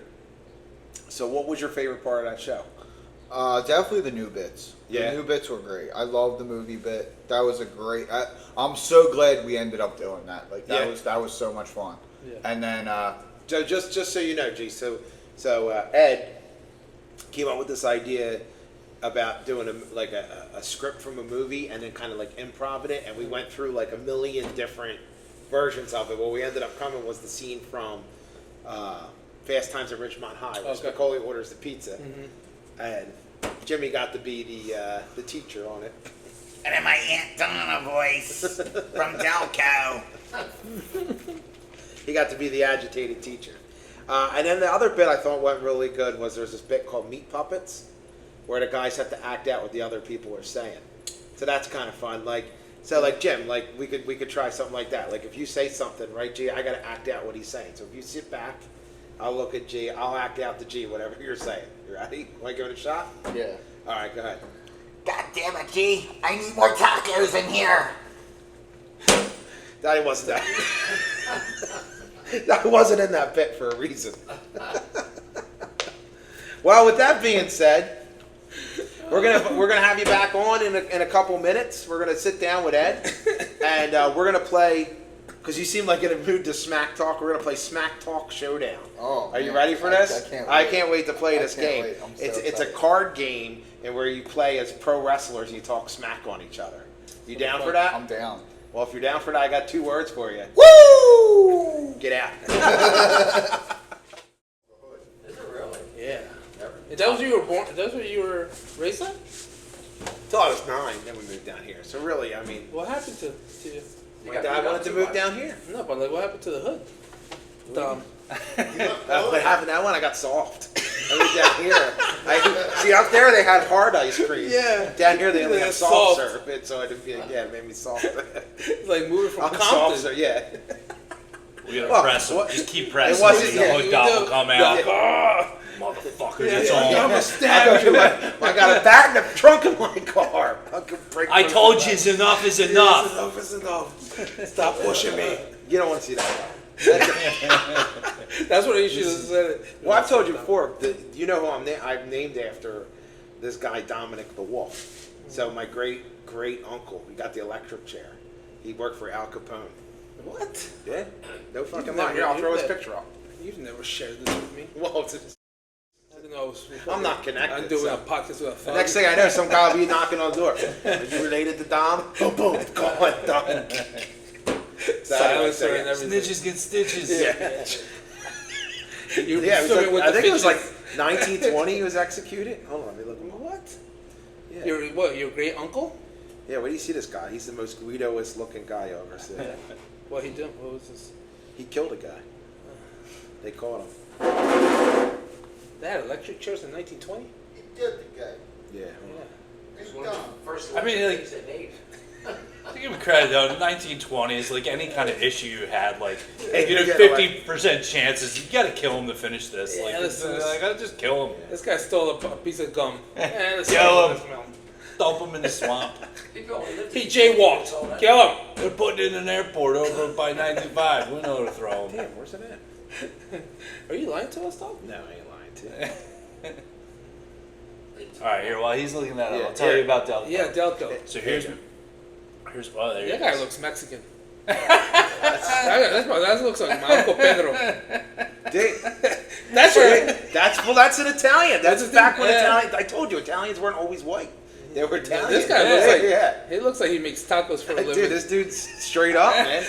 So what was your favorite part of that show? Definitely the new bits. Yeah. The new bits were great. I love the movie bit. That was a great. I'm so glad we ended up doing that. Like that Yeah. was so much fun. Yeah. And then So just so you know, G. So Ed came up with this idea about doing a script from a movie and then kind of like improv it, and we went through like a million different versions of it. What we ended up coming was the scene from Fast Times at Ridgemont High, where Okay. Spicoli orders the pizza, Mm-hmm. and Jimmy got to be the teacher on it. And in my Aunt Donna voice from Delco. He got to be the agitated teacher. And then the other bit I thought went really good was there's this bit called Meat Puppets, where the guys have to act out what the other people are saying. So that's kind of fun. Like Jim, like we could try something like that. Like if you say something, right, G, I got to act out what he's saying. So if you sit back, I'll look at G, I'll act out to G whatever you're saying. You ready? Want to give it a shot? yeah. All right, go ahead. God damn it, G. I need more tacos in here. That wasn't that. That wasn't in that bit for a reason. Well, with that being said, we're gonna have you back on in a couple minutes. We're gonna sit down with Ed, and we're gonna play. Because you seem like in a mood to smack talk. We're gonna play Smack Talk Showdown. Oh, Are you man. ready for this? I can't wait. I can't wait to play I this can't game. wait. I'm so It's a excited. card game, and where you play as pro wrestlers and you talk smack on each other. You down for that? I'm down. Well, if you're down for that, I got 2 words for you. Woo! Get out. Is it really? Yeah. Never. Is that what you were born? That's what you were raised on? Till I was 9, then we moved down here. So really, I mean, What happened to you? my dad wanted to move down here. No, but like, what happened to the hood? What happened that one? I got soft. I moved down here. See, up there they had hard ice cream. Yeah. Down here they only They have had soft soft. serve. So it made me soft. It's like moving from I'm soft Compton. serve, yeah. We gotta Well, press them. what- Just keep It pressing. wasn't- The yeah, hood you dot do. will come Yeah. out. Ah! Motherfucker, Yeah, it's yeah, on. I'm gonna stab you. I got a bat in the trunk of my car. I told you enough is enough. Enough is enough. Stop pushing me. You don't want to see that. That's what you should have said. It. Well, I've told you before. You know who I'm named after? This guy Dominic the Wolf. So my great uncle, he got the electric chair. He worked for Al Capone. What? Yeah, no fucking You've lie. never- Here, I'll you've throw his never- picture up. You've never shared this with me. Well, it's I didn't know goes. I'm not connected. I'm doing so. a podcast with a The phone. next thing I know, some guy will be knocking on the door. Are you related to Dom? Boom, boom, gone, done. Silencer and everything. Snitches get stitches. Yeah. You're Yeah, it was like, swimming with I the think it was like fishes. 1920 he was executed. Hold on, let me look him up. What? Yeah. Your great uncle? Yeah, where do you see this guy? He's the most Guido-est looking guy I've ever seen. What he did? What was this? He killed a guy. They caught him. They had electric chairs in 1920. He did the guy. Yeah. He's One of done. the first I mean, like- things they made. To give him credit though, in the 1920s, like any kind of issue you had, like Hey, you know, yeah, 50% chances, you gotta kill him to finish this. Yeah, Like, listen, like I'll just kill him, This guy stole a piece of gum. And Kill him. dump him in the swamp. People only lived He in jaywalked. all that. Kill him. They're putting it in an airport over by 95. We know where to throw him. Damn, where's it at? Are you lying to us, dog? No, I ain't lying to you. All right, here while he's looking that up, Yeah, I'll tell yeah. you about Delco. Yeah, Delco. So here's oh there That he guy is. looks Mexican. that looks like my Uncle Pedro. Dude, That's right. that's an Italian. That's That's a back thing, when yeah. Italian. I told you Italians weren't always white. They were Italian. This guy Yeah, looks like yeah. he looks like he makes tacos for a living. Dude, this dude's straight up, man.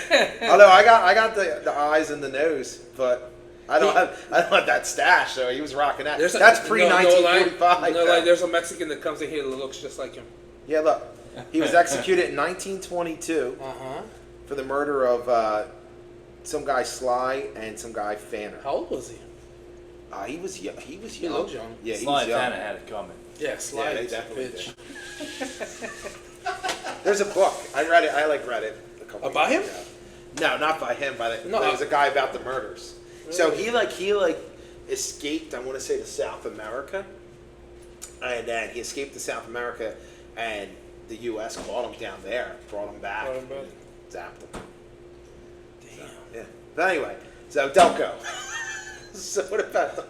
Although I got the eyes and the nose, but I don't have that stash. So he was rocking that. That's pre 1945. No, like there's a Mexican that comes in here that looks just like him. Yeah, look, he was executed in 1922 Uh-huh. for the murder of some guy Sly and some guy Fanner. How old was he? He was young. He was He young. looked young. Yeah, he Sly was young. Fannin had it coming. Yeah, Sly. Yeah, they definitely bitch. There's a book. I read it. I read it a couple About years him? ago. No, not by him. No, there was a guy about the murders. So Really? he escaped. I want to say to South America, and then he escaped to South America, and the U.S. caught him down there, brought him back, Brought him back. and zapped him. Damn. Yeah. But anyway, so Delco. So what about Delco?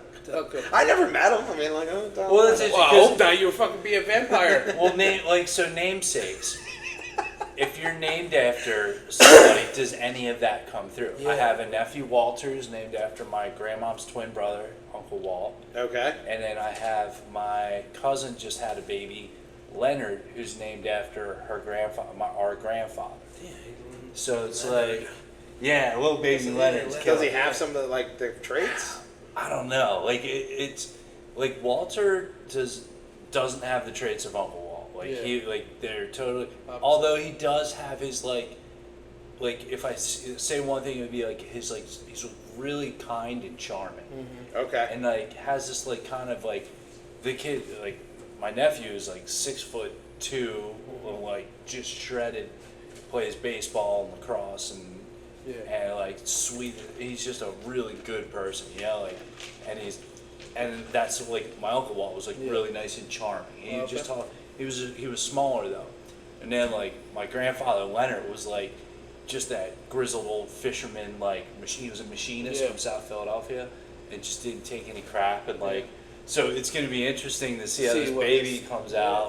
Delco. I never met him. I mean, like, oh, Delco. Well, that's Well, I hope not. You were fucking be a vampire. Well, namesakes. If you're named after somebody, does any of that come through? Yeah. I have a nephew, Walter, who's named after my grandmom's twin brother, Uncle Walt. Okay. And then I have my cousin just had a baby, Leonard, who's named after her grandfather, our grandfather. So it's like, yeah, little baby Leonard's Does killing he it. have some of the traits? I don't know. Like it's like Walter doesn't have the traits of Uncle Walt. Like they're totally. Although he does have his like if I say one thing, it would be like his he's really kind and charming, Okay. and has this kind of the kid my nephew is 6'2", just shredded, plays baseball and lacrosse and sweet. He's just a really good person, and that's my Uncle Walt was really nice and charming. He just talked. He was smaller though, and then my grandfather Leonard was just that grizzled old fisherman machine. He was a machinist from South Philadelphia, and just didn't take any crap and So it's going to be interesting to see how this baby comes out.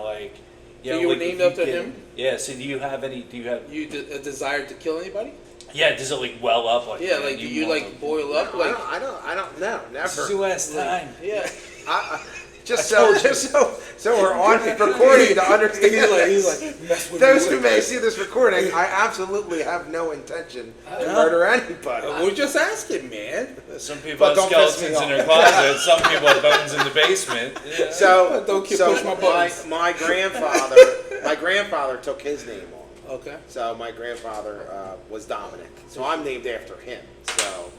So you were named after him? Yeah. So do you have a desire to kill anybody? Yeah, does it well up Do you boil up? No, I don't know. Never. This is your last time. Yeah. Just so we're on recording to understand. He's like, mess with Those me. who may see this recording, I absolutely have no intention to murder anybody. We're just asking, man. Some people But have don't piss me skeletons in off. their closet. Some people have bones in the basement. Yeah. So, Don't keep pushing my buttons. my grandfather took his name on. Okay. So my grandfather was Dominic. So I'm named after him. So,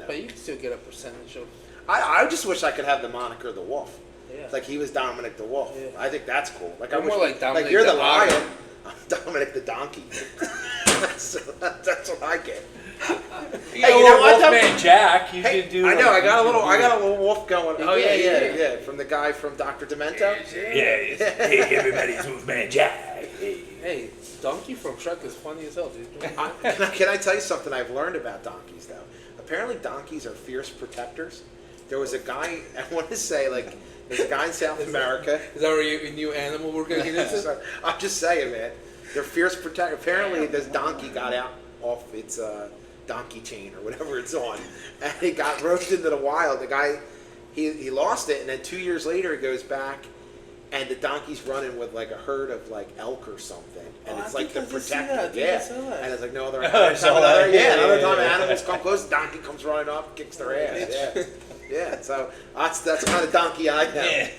But you can still get a percentage of. I just wish I could have the moniker the Wolf. Yeah. Like he was Dominic the Wolf. Yeah. I think that's cool. I You're wish, more like Dominic you're the the Lion. lion. I'm Dominic the donkey. that's what I get. You know what, Wolfman Jack? You Hey, could do. I know. I got a little wolf going. Oh, yeah. From the guy from Dr. Demento. Yeah. Hey, everybody's Wolfman Jack. Hey, Donkey from Shrek is funny as hell, dude. Can I tell you something I've learned about donkeys though? Apparently, donkeys are fierce protectors. There was a guy. I want to say there's a guy in South America. Is that a new animal we're gonna get into? So, I'm just saying, man. They're fierce protectors. Apparently, this donkey got out off its donkey chain or whatever it's on, and it got roped into the wild. The guy, he lost it, and then 2 years later he goes back, and the donkey's running with like a herd of like elk or something, and it's like the protector. Yeah, and it's like no other. Another time animals come close, the donkey comes running up, kicks their ass. Yeah, yeah. So that's the kind of donkey I am. Yeah.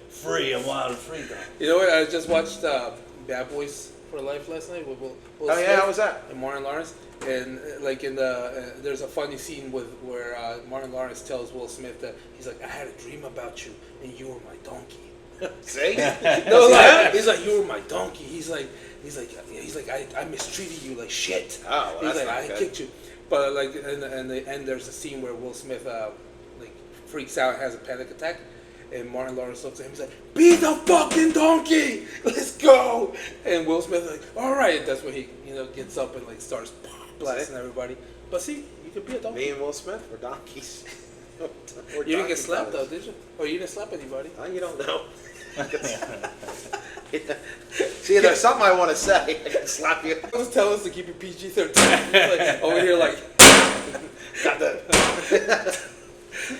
Free, a wild and free dog. You know what? I just watched Bad Boys for Life last night with Will Smith. Yeah, how was that? And Martin Lawrence, and like in the there's a funny scene where Martin Lawrence tells Will Smith that he's like, I had a dream about you, and you were my donkey. See? No, like, he's like, you were my donkey. He's like, I mistreated you like shit. Oh, well, he's that's like, not I good. kicked you. But like, in the end, there's a scene where Will Smith like freaks out, and has a panic attack, and Martin Lawrence looks at him. He's like, be the fucking donkey. Let's go. And Will Smith like, all right. That's when he gets up and like starts blasting everybody. But see, you could be a donkey. Me and Will Smith were donkeys. You didn't get slapped though, did you? Or you didn't slap anybody? You don't know. See, there's something I want to say. I can slap you. Just tell us to keep it PG-13. Like, over here, like.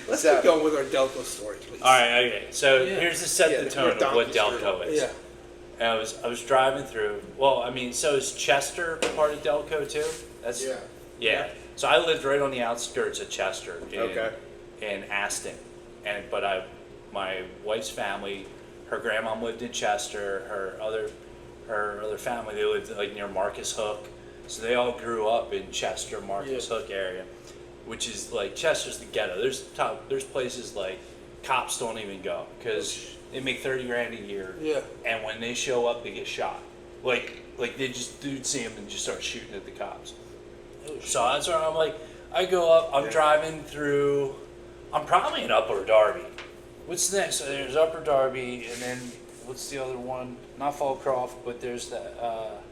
Let's keep going with our Delco story, please. All right, okay. So here's to set the tone of what Delco is. Yeah. And I was driving through. Well, I mean, so is Chester part of Delco too? That's yeah. So I lived right on the outskirts of Chester in Aston, but my wife's family, her grandma lived in Chester. Her other family, they lived like near Marcus Hook. So they all grew up in Chester, Marcus Hook area, which is like Chester's the ghetto. There's places like cops don't even go because they make $30,000 a year. Yeah. And when they show up, they get shot. Like they just dude see them and just start shooting at the cops. So that's where I'm like, I go up. I'm driving through. I'm probably in Upper Darby. What's next? So there's Upper Darby, and then what's the other one? Not Fallcroft, but there's that. God,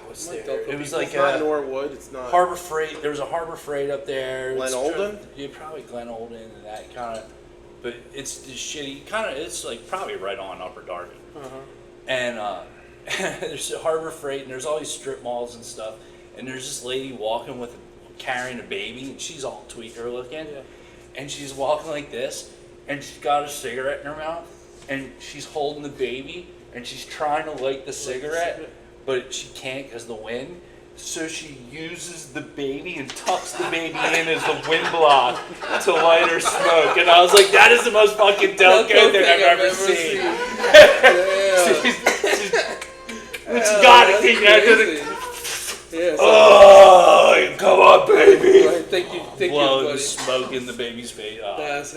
what's there? It was like It's not Norwood. It's not Harbor Freight. There was a Harbor Freight up there. Glen Olden? Yeah, probably Glen Olden and that kind of. But it's just shitty. Kind of. It's like probably right on Upper Darby. And there's a Harbor Freight, and there's all these strip malls and stuff. And there's this lady walking carrying a baby, and she's all tweaker looking. Yeah. And she's walking like this, and she's got a cigarette in her mouth, and she's holding the baby, and she's trying to light the cigarette, but she can't because of the wind. So she uses the baby and tucks the baby in as the wind block to light her smoke. And I was like, that is the most fucking Delco thing I've ever seen. She's got to take that to the... Yeah, Oh, come on, baby! Right, thank you, Blowing buddy. smoke in the baby's face. Oh. That's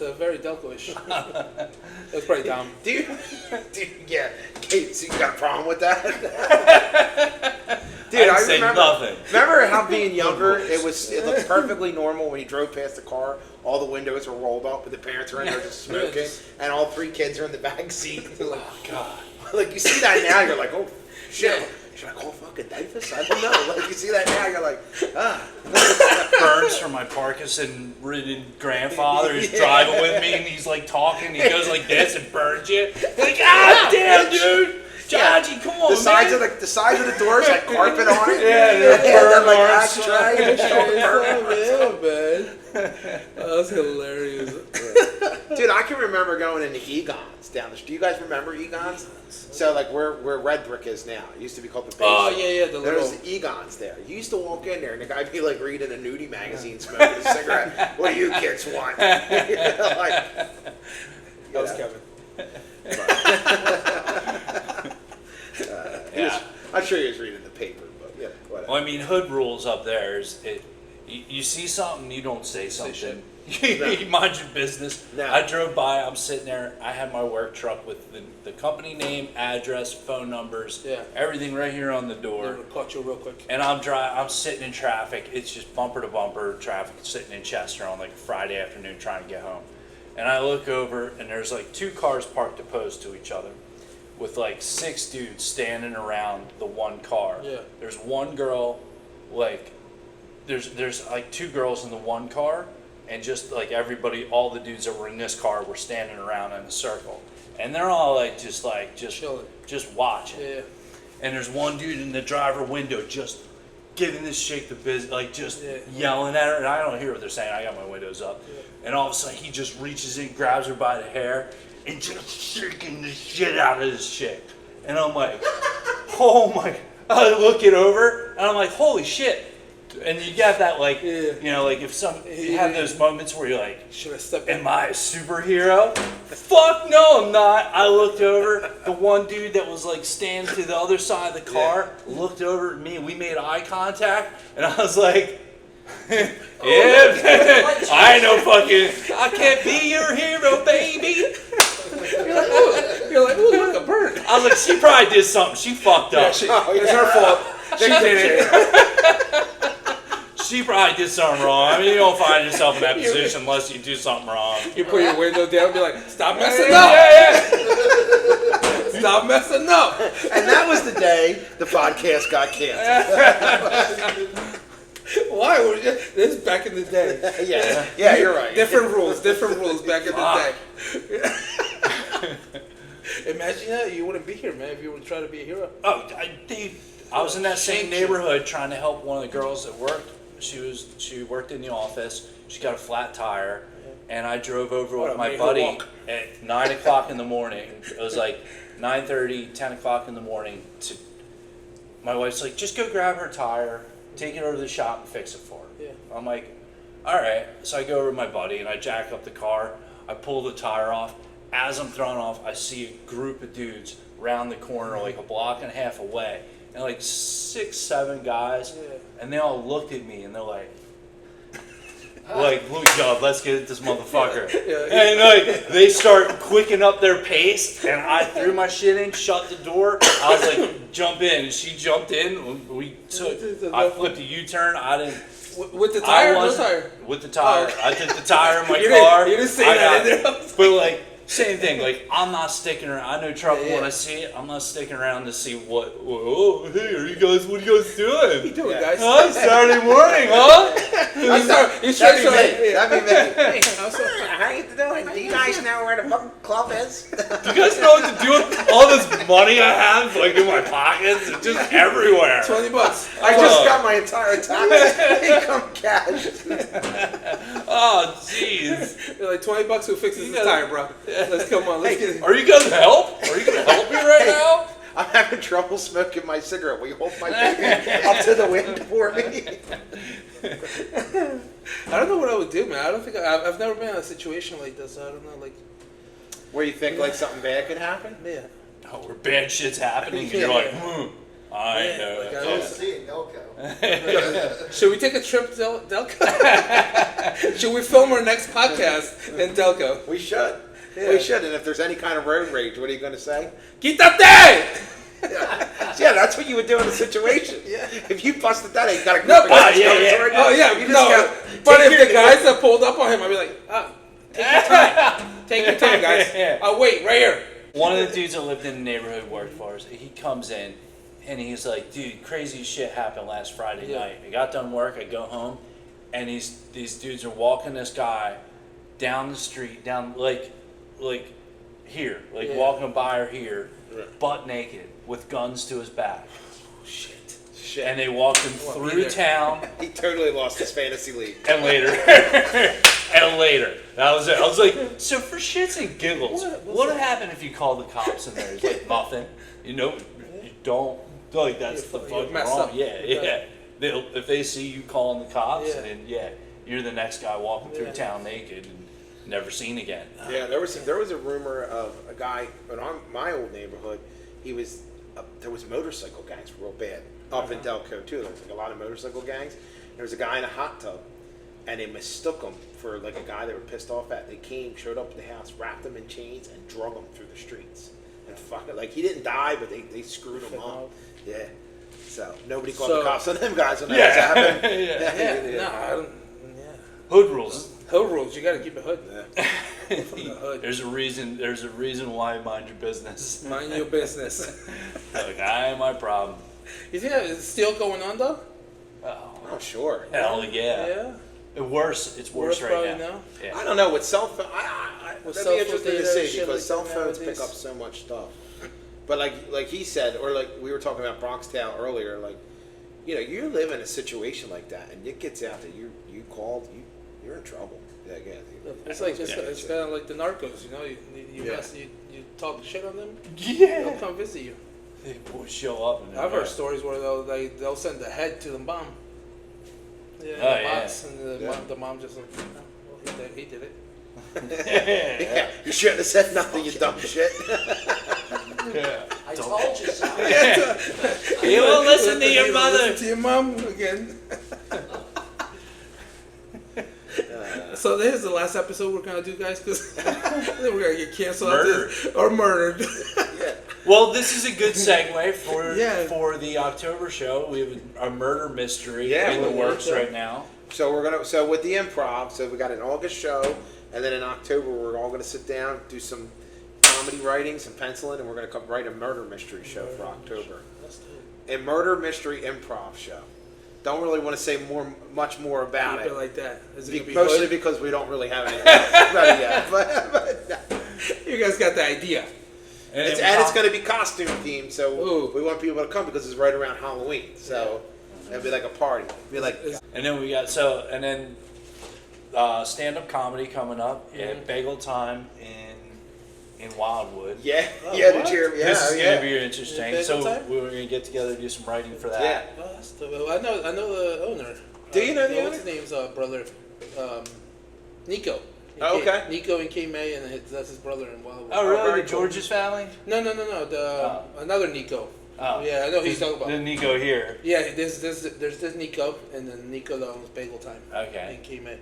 a very Delco-ish. That's pretty dumb. Dude, yeah. Hey, so you got a problem with that? Dude, I say remember. nothing. Remember how being younger, it looked perfectly normal when you drove past the car. All the windows were rolled up, and the parents were in there just smoking, and all 3 kids are in the back seat. Oh God! Like you see that now, you're like, oh shit. Should I call fucking Davis? I don't know. Like you see that now, you're like, Burns from my Parkinson-ridden grandfather is driving with me, and he's like talking. He goes like this and burns you. Like, ah, damn, dude. Johnny, come on, the sides man. of the sides of the doors had carpet on it. Yeah, then like marks. ashtray and stuff. Man. That was hilarious. Dude, I can remember going into Egon's down the street. Do you guys remember Egon's? So like where Red Brick is now. It used to be called the Base. Oh yeah, There was the Egon's there. You used to walk in there and the guy would be like reading a nudie magazine, smoking a cigarette. What do you kids want? That was Kevin. I'm sure he was reading the paper, but yeah, whatever. Well, I mean, hood rules up there is you see something, you don't say something. You mind your business. No. I drove by, I'm sitting there, I had my work truck with the company name, address, phone numbers, everything right here on the door. Caught you real quick. And I'm sitting in traffic. It's just bumper to bumper traffic sitting in Chester on like a Friday afternoon trying to get home. And I look over and there's like 2 cars parked opposed to each other with like 6 dudes standing around the one car. Yeah. There's one girl, like, there's like 2 girls in the one car, and just like everybody, all the dudes that were in this car were standing around in a circle. And they're all like just watching. Yeah. And there's one dude in the driver window just giving this chick the biz, like just yelling at her, and I don't hear what they're saying. I got my windows up, and all of a sudden he just reaches in, grabs her by the hair, and just shaking the shit out of this chick. And I'm like, oh my! I look it over, and I'm like, holy shit! And you got that like, you know, like if you have those moments where you're like, should I step am I a superhero? Fuck no, I'm not. I looked over, the one dude that was like standing to the other side of the car looked over at me, and we made eye contact, and I was like, yeah, I ain't no fucking, I can't be your hero, baby. You're like, ooh, look, a bird. I was like, she probably did something. She fucked up. It's her fault. She did it. She probably did something wrong. I mean, you don't find yourself in that position unless you do something wrong. You put your window down and be like, stop messing up. Stop messing up. And that was the day the podcast got canceled. Why? This is back in the day. Yeah, you're right. Different rules back in the day. Imagine that. You wouldn't be here, man, if you would try to be a hero. Oh, dude, I was in that same neighborhood trying to help one of the girls that worked. She worked in the office. She got a flat tire, and I drove over with my buddy at 9 o'clock in the morning. It was like 9:30, 10 o'clock in the morning. My wife's like, just go grab her tire, take it over to the shop and fix it for her. Yeah. I'm like, all right. So I go over to my buddy and I jack up the car. I pull the tire off. As I'm throwing off, I see a group of dudes round the corner, like a block and a half away, and like 6, 7 guys, and they all looked at me and they're like, look, God, let's get at this motherfucker. And like they start quicking up their pace, and I threw my shit in, shut the door. I was like, jump in, and she jumped in. I flipped a U-turn. I didn't. With the tire? No tire? With the tire. Oh. I took the tire in my You car. You didn't say that in there. But like, same thing. Like, I'm not sticking around. I know trouble when I see it. I'm not sticking around to see what. Oh, hey, what are you guys doing? What are you doing, guys? Huh? Saturday morning, huh? That'd be me. How you doing? Do you guys know where the fucking club is? Do you guys know what to do with all this money I have, like in my pockets? It's just everywhere. $20. I just got my entire tax income cash. Oh, jeez. You're like, $20 who fixes the tire, bro. Let's come on. Let's get it. Are you gonna help? Are you gonna help me right now? I'm having trouble smoking my cigarette. Will you hold my baby up to the wind for me? I don't know what I would do, man. I don't think I've never been in a situation like this. So I don't know, like. Where you think like something bad could happen? Yeah. Oh, where bad shit's happening, and you're like, I know. Like, I was seeing Delco. Should we take a trip to Delco? Should we film our next podcast in Delco? We should. Yeah. We should. And if there's any kind of road rage, what are you going to say? Quítate! Yeah, that's what you would do in a situation. Yeah. If you busted that, you got a group No, of guys yeah, coming yeah. toward you. Oh yeah, You just no. go, But take if your- the guys that pulled up on him, I'd be like, take your time. Take your time, guys. Yeah. I'll wait right here. One of the dudes that lived in the neighborhood worked for us. He comes in, and he's like, dude, crazy shit happened last Friday night. I got done work, I go home, and these dudes are walking this guy down the street, down like here, walking by or here, butt naked, with guns to his back. Shit. And they walked him through town. He totally lost his fantasy league. And later. And later. That was it. I was like, so for shits and giggles, what would happen if you called the cops in there? He's like, nothing. You know, you don't. Like, that's the fucking messed wrong. up. Yeah. If they see you calling the cops, and you're the next guy walking through town naked and never seen again. Yeah, there was a rumor of a guy in my old neighborhood. There was motorcycle gangs real bad up in Delco too. There was like a lot of motorcycle gangs. There was a guy in a hot tub, and they mistook him for like a guy they were pissed off at. They showed up at the house, wrapped him in chains, and drug him through the streets. And fucking like he didn't die, but they screwed him up. Yeah. So nobody called the cops on them guys when that was happening. No, I don't. Yeah. Hood rules. Hood rules. You got to keep it hood. From the hood. There's a reason why you mind your business. Mind your business. Like, I ain't my problem. You think that is still going on though? Oh, sure. Hell yeah. Yeah. It's worse right probably now. now. Yeah. I don't know with cell phone. With That'd cell be phone interesting to data, see shit because like cell that phones nowadays. pick up so much stuff. But like he said, or like we were talking about Bronxtown earlier, like you know, you live in a situation like that, and it gets out that you called, you're in trouble. Yeah, It's like it's kind of like the narcos, you know. You talk shit on them, Yeah. they'll come visit you. They will show up. And I've heard stories where they'll send the head to the mom. Yeah, Oh, the yeah. box, and the mom just like, no, well, he did it. Yeah, you shouldn't have said nothing, you dumb shit. Yeah. I told you so. You will listen to your mother. Listen to your mom again. So here's the last episode we're gonna do, guys, because then we're gonna get canceled after this, or murdered. Well, this is a good segue for the October show. We have a murder mystery in the works right now. So with the improv, so we got an August show, and then in October we're all gonna sit down, do some comedy writing, some penciling, and we're gonna write a murder mystery show for October. A murder mystery improv show. Don't really want to say much more about Keep it. it like that. Is it gonna be Mostly good? because we don't really have anything ready yet. But You guys got the idea. And it's going to be costume themed, so Ooh. we want people to come because it's right around Halloween. So it'll be like a party. It'll be like And then we got stand-up comedy coming up at Bagel Time in Wildwood. yeah. Oh, The what? cheer. Yeah, This is yeah. gonna be interesting. Bagel So Time? we're gonna get together and do some writing for that. Yeah. Oh, that's I know the owner. Do you know the What's owner? his name's brother? Nico. Oh, okay. Nico and K May, and that's his brother in Wildwood. Oh, really? very The cool. George's family? No. The another Nico. Oh. Yeah, I know who he's talking about. The Nico here. Yeah, there's this Nico, and then Nico that owns Bagel Time. Okay. And K May,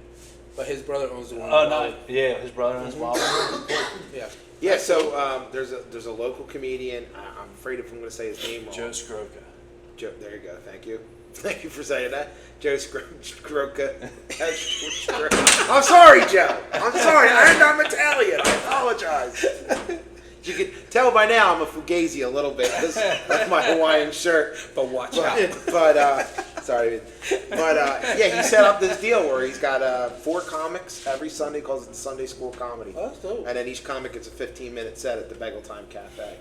but his brother owns the one. Oh, in no. Wildwood. Yeah, his brother owns Wildwood. Yeah. Yeah, so there's a local comedian. I'm afraid if I'm going to say his name wrong. Joe Scroca. Joe, there you go. Thank you. Thank you for saying that. Joe Scroca. I'm sorry, Joe. I'm sorry. I'm Italian. I apologize. You can tell by now I'm a fugazi a little bit because of my Hawaiian shirt. But watch out. But sorry. But yeah, he set up this deal where he's got 4 comics every Sunday, calls it Sunday School Comedy. Oh, that's dope. And then each comic gets a 15-minute set at the Bagel Time Cafe.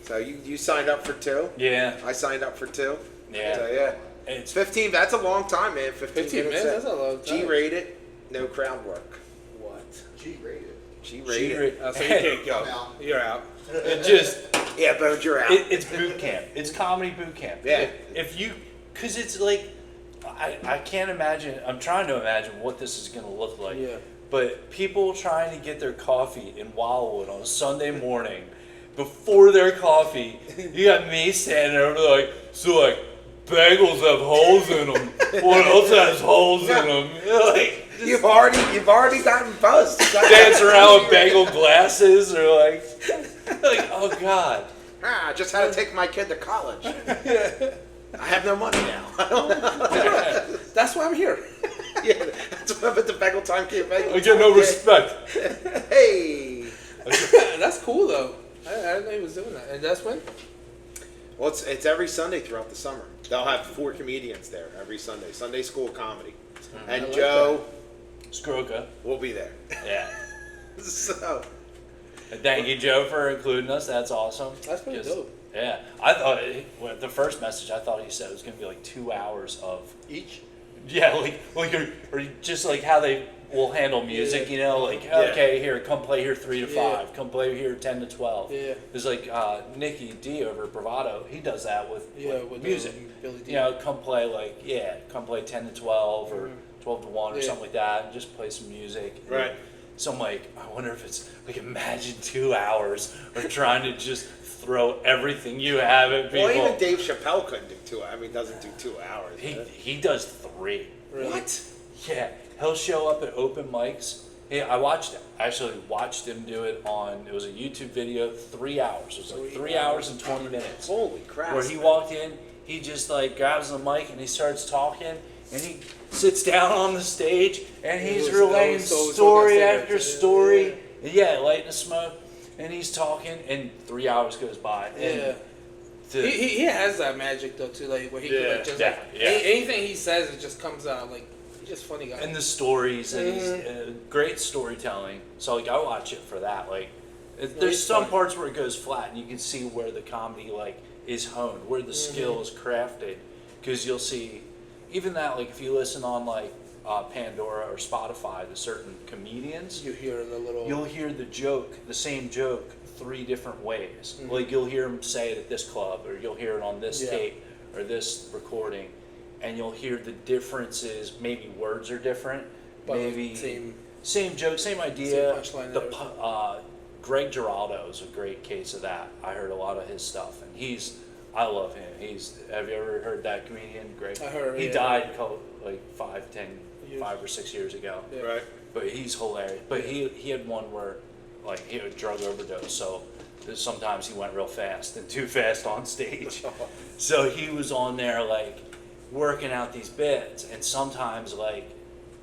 So you signed up for 2. Yeah. I signed up for 2. Yeah. So yeah. It's 15, that's a long time, man. 15 minutes, that's a long time. G-rated, no crowd work. What? G-rated. G-rated. So you can't go. Now. You're out. it just Yeah, Bones, you're out. it's boot camp. It's comedy boot camp. Yeah. If you, because it's like, I can't imagine. I'm trying to imagine what this is going to look like. Yeah. But people trying to get their coffee in Wildwood on a Sunday morning, before their coffee, you got me standing over there like, so like, bagels have holes in them. What else has holes in them? Like, You've already gotten buzzed. dance around with bagel glasses or like oh god. I just had to take my kid to college. I have no money now. That's why I'm here. Yeah, that's what I'm at the Bagel Time Cafe. I get no respect. Hey. That's cool though. I didn't know he was doing that. And that's when? Well, it's every Sunday throughout the summer. They'll have 4 comedians there every Sunday. Sunday School Comedy. And like Joe Scroca. will be there. Yeah. So. And thank you, Joe, for including us. That's awesome. That's pretty dope. Yeah. I thought, the first message, I thought he said it was going to be like 2 hours of. Each? Yeah, like or just like how they will handle music, Yeah. you know, like, okay, here, come play here 3 to 5, Yeah. come play here 10 to 12. Yeah. There's like Nicky D over at Bravado, he does that with, With music. Billy D. You know, come play 10 to 12 or 12 to 1 or Yeah. something like that, and just play some music. Right. So I'm like, I wonder if it's like, imagine 2 hours of trying to just throw everything you have at people. Well, even Dave Chappelle couldn't do 2 hours. I mean, doesn't do 2 hours. He does 3. Really? What? Yeah, he'll show up at open mics. Yeah, I actually watched him do it on, it was a YouTube video, 3 hours. It was like 3 hours and 20 minutes. Holy crap. Where he walked in, he just like grabs the mic and he starts talking and he sits down on the stage and he's was relaying always story talking after cigarettes, story. Yeah, lighting a smoke. And he's talking and 3 hours goes by. And Yeah. He has that magic though too, like where he can like just Yeah, like yeah. anything he says, it just comes out like he's just funny guy. And the stories and he's great storytelling. So like I watch it for that. Like there's he's some funny. parts where it goes flat and you can see where the comedy like is honed, where the skill is crafted. because you'll see, even that, like if you listen on like Pandora or Spotify to certain comedians, You hear the little. you'll hear the same joke 3 different ways. Mhm. Like you'll hear him say it at this club, or you'll hear it on this Yeah. tape or this recording, and you'll hear the differences. Maybe words are different, But maybe same joke, same idea. punchline and The everything. Greg Giraldo is a great case of that. I heard a lot of his stuff, and I love him. Have you ever heard that comedian, Greg? I heard, He yeah. died like Years. 5 or 6 years ago. Yeah. Right. But he's hilarious. But he had one where, like, he had a drug overdose, so sometimes he went real fast and too fast on stage. So he was on there, like, working out these bits, and sometimes, like,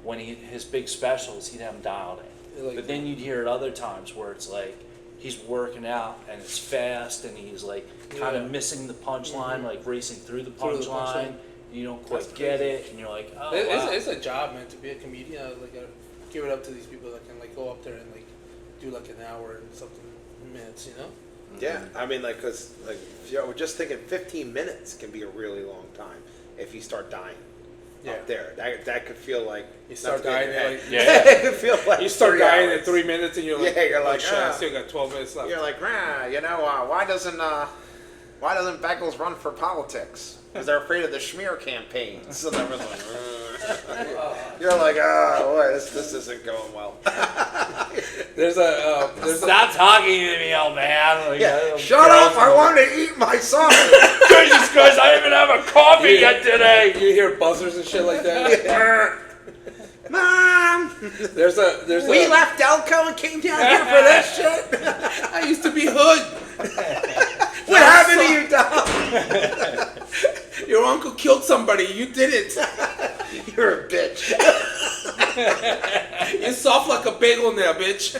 when his big specials, he'd have them dialed in. Like- But then you'd hear it other times where it's like he's working out and it's fast, and he's like kind Yeah. of missing the punchline, like racing through the Through the punchline. punchline. You don't quite That's get crazy. it, and you're like, oh, It's, wow. it's a job, man, to be a comedian. Like, give it up to these people that can like go up there and like do like an hour and something minutes, you know? Yeah, I mean, like, cause like, we're just thinking 15 minutes can be a really long time if you start dying Yeah. up there. That could feel like You start not to get dying, your head. Yeah. it could feel like You start 3 dying hours. in 3 minutes, and you're like, Yeah, you're like, oh, shit, I ah. still got 12 minutes left. You're like, why doesn't Bengals run for politics? Because they're afraid of the smear campaigns. So that was like, you're like, oh boy, this isn't going well. There's a Stop talking to me, old man. Like, Yeah, shut up! I want to eat my sausage. Jesus Christ, I didn't even have a coffee yet today. you hear buzzers and shit like that. Mom, There's a we left Delco and came down here for this shit. I used to be hood. What happened to you, Dom? Your uncle killed somebody. You did it. You're a bitch. You're soft like a bagel now, bitch.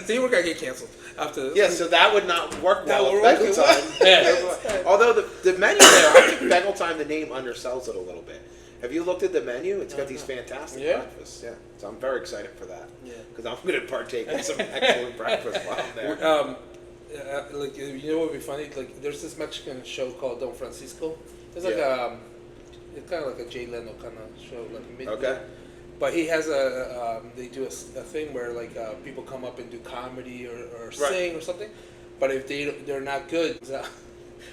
See, we're gonna get canceled after this. Yeah, so that would not work That well would with work Bagel Time. Although the menu there, I think Bagel Time, the name undersells it a little bit. Have you looked at the menu? It's got these fantastic Yeah. breakfasts. Yeah, so I'm very excited for that. Yeah. Because I'm going to partake in some excellent breakfast while I'm there. Like, you know what would be funny? Like, there's this Mexican show called Don Francisco. It's like Yeah. it's kind of like a Jay Leno kind of show, like mid. Okay. But he has they do a thing where like people come up and do comedy or sing or something. But if they're not good,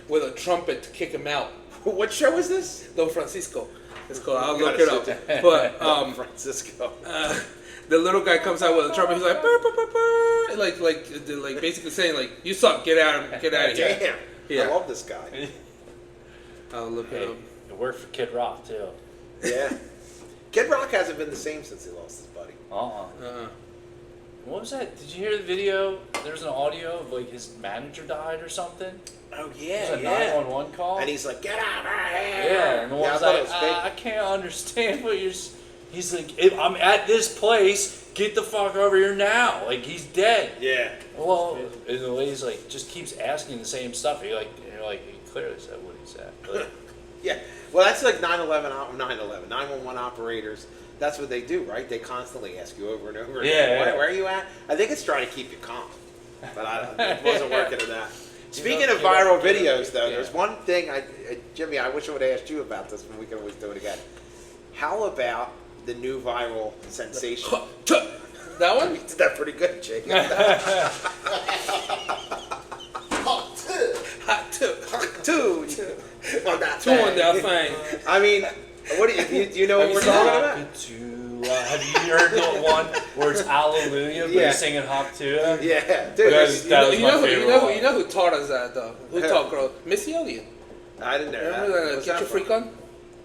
with a trumpet to kick them out. What show is this? Don Francisco. It's called. I'll You look gotta it up. sit But Francisco. the little guy comes out with a trumpet. He's like, burr, burr, burr, burr, like basically saying like, "You suck. Get out of here." Damn. Yeah. I love this guy. I'll look it Hey, up. it worked for Kid Rock, too. Yeah. Kid Rock hasn't been the same since he lost his buddy. What was that? Did you hear the video? There's an audio of like his manager died or something. Oh It was a 911 call. And he's like, "Get out of here!" Yeah, and the I one's thought like, it was fake. I can't understand what you're. He's like, if I'm at this place. Get the fuck over here now! Like he's dead. Yeah. Well, and the lady's like, just keeps asking the same stuff. You're like, he clearly said what he said. But, Yeah. Well, that's like 911 operators. That's what they do, right? They constantly ask you over and over. Yeah, again, yeah. Where are you at? I think it's trying to keep you calm, but it wasn't working at that. Speaking of you know, viral videos, though, yeah. there's one thing, Jimmy, I wish I would have asked you about this, but we can always do it again. How about the new viral sensation? That one? You did that pretty good, Jake. Hot two. Two. On that Two on thing. that thing. I mean, what do you know what Have we're you talking about? Have you heard the one where it's Hallelujah, but Yeah. he's singing Hoptuah? Yeah, dude. That there's- was my favorite one. You know who taught us that though? Who Who? taught girl? Missy Elliott. I didn't know Remember that. that What's Get that Your from? Freak On?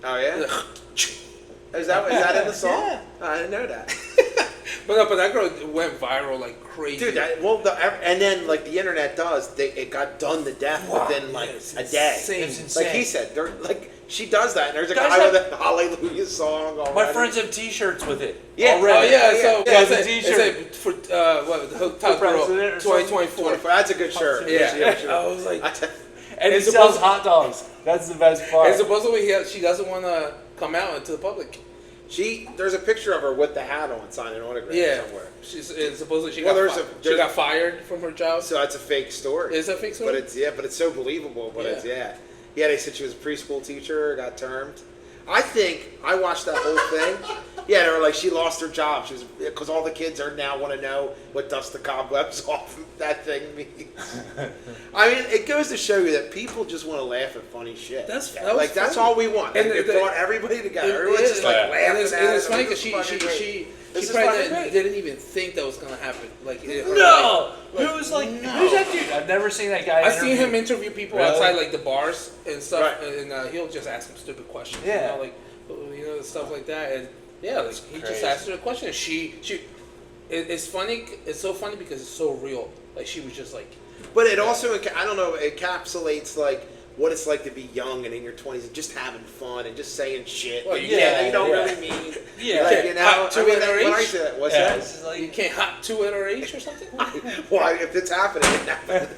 Oh yeah. Is that in the song? Yeah. I didn't know that. But that girl went viral like crazy. Dude, and then like the internet does, it got done to death Wow, within like yeah, it's a day. insane. It's insane. Like he said, they're like she does that, and there's a Guys guy have- with a Hallelujah song. Already. My friends have T-shirts with it. Yeah. already. Oh yeah, Yeah, so yeah, it's it's a a t-shirt. for what the top girl president or something? 2024. That's a good shirt. Yeah, Sure. I was like, And he It's sells supposed- hot dogs. That's the best part. and supposedly she doesn't want to come out into the public. There's a picture of her with the hat on, signing an autograph Yeah, somewhere. and supposedly she Well, she got fired from her job. So that's a fake story. Is that fake story? But it's but it's so believable. But Yeah. it's Yeah, they said she was a preschool teacher, got termed. I think I watched that whole thing. Yeah, they were like she lost her job. She was because all the kids are now want to know what dust the cobwebs off that thing means. I mean, it goes to show you that people just want to laugh at funny shit. That's that's all we want. And it brought everybody together. Everyone's just like laughing at it. And it's funny because she probably didn't even think that was gonna happen. Like no, it was like who's that dude? I've never seen that guy. I've seen him interview people outside like the bars and stuff, and he'll just ask them stupid questions. Yeah, stuff like that. And yeah, like he just asked her a question. And it's funny. It's so funny because it's so real. Like she was just like. But it also, I don't know, encapsulates like what it's like to be young and in your 20s and just having fun and just saying shit. Well, you don't really mean. Yeah, like, you know, to it or when I age. say that, what's that? Like, you can't hop to it or age or something. Why, if it's happening, it happens.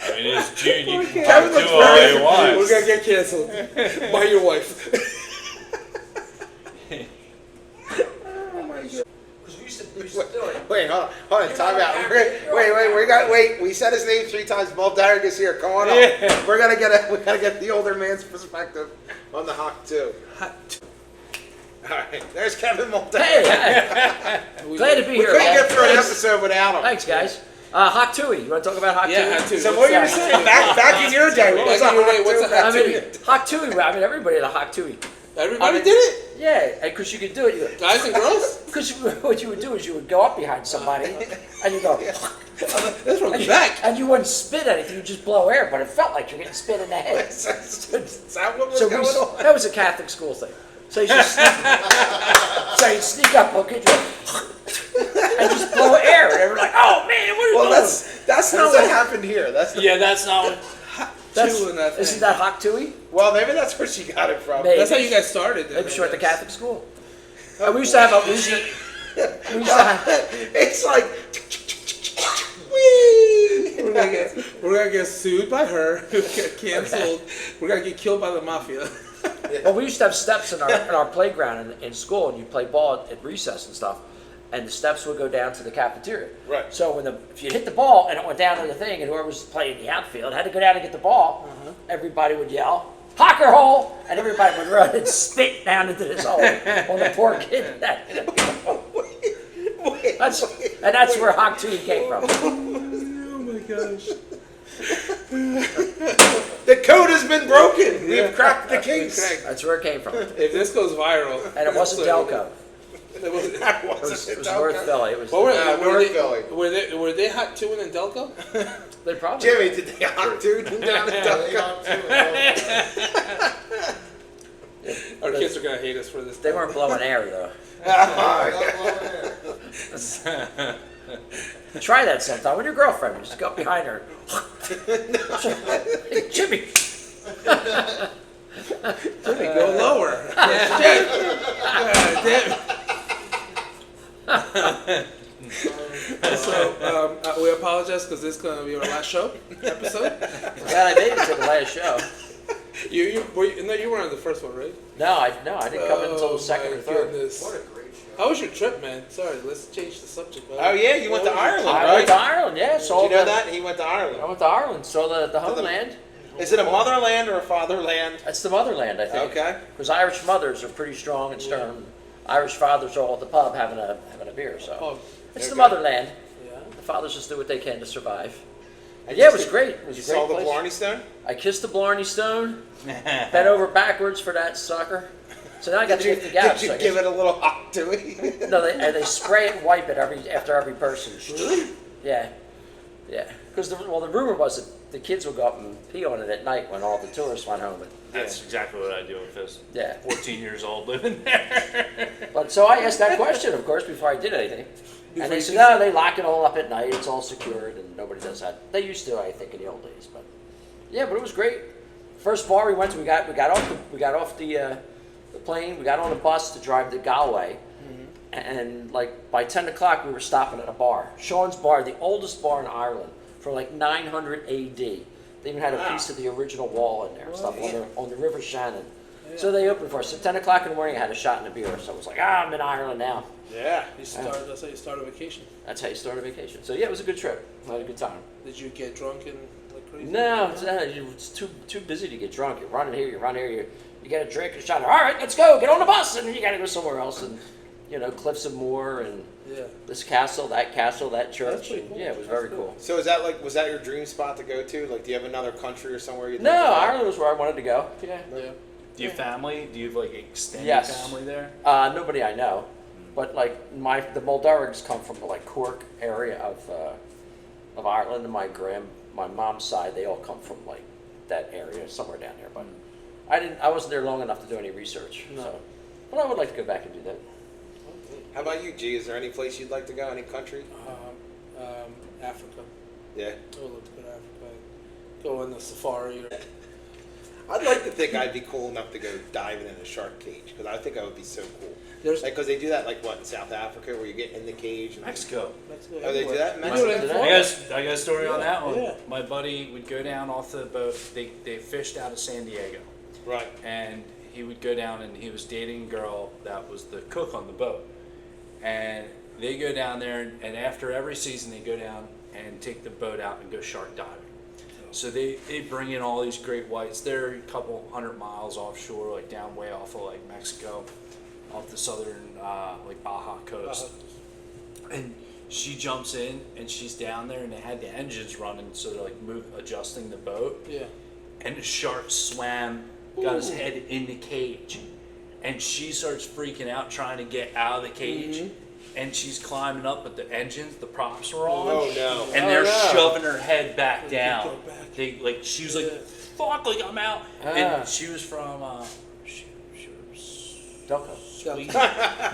I mean, it's June. You can Kevin do looks all very- you want. We're gonna get canceled by your wife. Because we used to do it. Wait, hold on, time out. Wait, we said his name 3 times. Mulderig is here. Come on up. Yeah. We gotta get the older man's perspective on the Hawk 2. All right, there's Kevin Mulderig. Hey, glad to be We here. couldn't man. get through an Thanks. episode without him. Thanks, guys. Hawk Tui. You want to talk about Hawk Tui? Yeah, Hawk Tui. So what you were saying back in your day? What was Back in your day, Hawk what's 2? a Hawk I mean, 2? Hawk Tui. I mean, everybody had a Hawk Tui. Everybody did it. Yeah, because you could do it. Guys and girls. Because what you would do is you would go up behind somebody and you go, That's from the back. and you wouldn't spit anything. You just blow air, but it felt like you're getting spit in the head. Is that what was So going on? that was a Catholic school thing. So you just you'd sneak up, okay, and just blow air, and everyone's like, "Oh man, what are you Well, doing?" that's not what happened here. That's That's not what. Two in that thing. Isn't that Hawk Tui? well, maybe that's where she got it from. Maybe. That's how you guys started. Maybe she went to Catholic school. And we used to have a. We used to have, It's like. We're gonna get sued by her. We're gonna get canceled. We're gonna get killed by the mafia. well, we used to have steps in our playground in school, and you'd play ball at recess and stuff. And the steps would go down to the cafeteria. Right. So if you hit the ball and it went down to the thing, and whoever was playing the outfield had to go down and get the ball, everybody would yell, "Hocker hole!" And everybody would run and spit down into this hole. Well, the poor kid. That's where Hawk Tui came from. Oh my gosh. The code has been broken. We've cracked the case. That's where it came from. If this goes viral, And it wasn't Delco. It was, That It was, wasn't North Philly. It was. What were, North Philly. were they hot too in Delco? They probably. Jimmy, did they hot dude down in Delco? Our kids are gonna hate us for this. They weren't blowing air though. Try that sometime with your girlfriend. Just go up behind her. Hey, Jimmy. Jimmy, go lower. God damn. So we apologize because this is gonna be our last show episode. Glad I made it to the last show. You were on the first one, right? No, I didn't come in until the second or third. Goodness. What a great show. How was your trip, man? Sorry, let's change the subject. Oh yeah, you went to Ireland, I right? went to Ireland, yeah. Saw Did you know the- that? He went to I Ireland. went to Ireland, saw the homeland. Is it a motherland or a fatherland? That's the motherland, I think. Okay. Because Irish mothers are pretty strong and stern. Irish fathers are all at the pub having a beer. So Oh, it's the okay. motherland. yeah. The fathers just do what they can to survive. And Yeah, you it was said- great. It was You a great saw the place. Blarney Stone? I kissed the Blarney Stone, bent over backwards for that sucker. So now I got to lift the gaps. Did you I give guess. it a little hot to it? No, they spray it and wipe it after every person. Really? Yeah, yeah. Because the rumor was that the kids would go up and pee on it at night when all the tourists went home. But, That's exactly what I do if I was yeah. 14 years old living there. But so I asked that question, of course, before I did anything. And they said, no, they lock it all up at night. It's all secured, and nobody does that. They used to, I think, in the old days. But yeah, but it was great. First bar we went to, we got off the plane. We got on a bus to drive to Galway, and like by 10 o'clock we were stopping at a bar, Sean's Bar, the oldest bar in Ireland, from like 900 AD. They even had a piece of the original wall in there, and stuff on the River Shannon. So they opened for us. At 10 o'clock in the morning, I had a shot and a beer. So I was like, I'm in Ireland now. Yeah. That's how you start a vacation. That's how you start a vacation. So yeah, it was a good trip. I had a good time. Did you get drunk and like crazy? No, it's too busy to get drunk. You're running here, you get a drink, a shot. All right, let's go. Get on the bus, and then you got to go somewhere else, and Cliffs of Moher, and this castle, that church. That's pretty cool. Yeah, it was very cool. So was that your dream spot to go to? Like, do you have another country or somewhere you'd No, like to go? Ireland was where I wanted to go. Yeah. Do you have family? Do you have like extended Yes. family there? Nobody I know, but like the Mulderigs come from the like Cork area of Ireland, and my mom's side, they all come from like that area, somewhere down there. But I wasn't there long enough to do any research. No. So, but I would like to go back and do that. How about you, G? Is there any place you'd like to go? Any country? Africa. Yeah. I would love to go to Africa. Go on the safari. I'd like to think I'd be cool enough to go diving in a shark cage, because I think I would be so cool. Because they do that in South Africa, where you get in the cage. And Mexico. Oh, they do that in They Mexico? do it in I Florida. got a story on that one. Yeah. My buddy would go down off the boat. They fished out of San Diego. Right. And he would go down, and he was dating a girl that was the cook on the boat. And they go down there, and after every season, they go down and take the boat out and go shark diving. So they bring in all these great whites. They're a couple 100 miles offshore, like down way off of like Mexico, off the southern like Baja coast. And she jumps in, and she's down there, and they had the engines running, so they're like adjusting the boat. Yeah. And the shark swam, got his head in the cage, and she starts freaking out trying to get out of the cage. And she's climbing up, but the engines, the props are on. Oh, no. And they're shoving her head back down. She was like, "Fuck!" Like, I'm out. And she was from she was Delco. Sweden.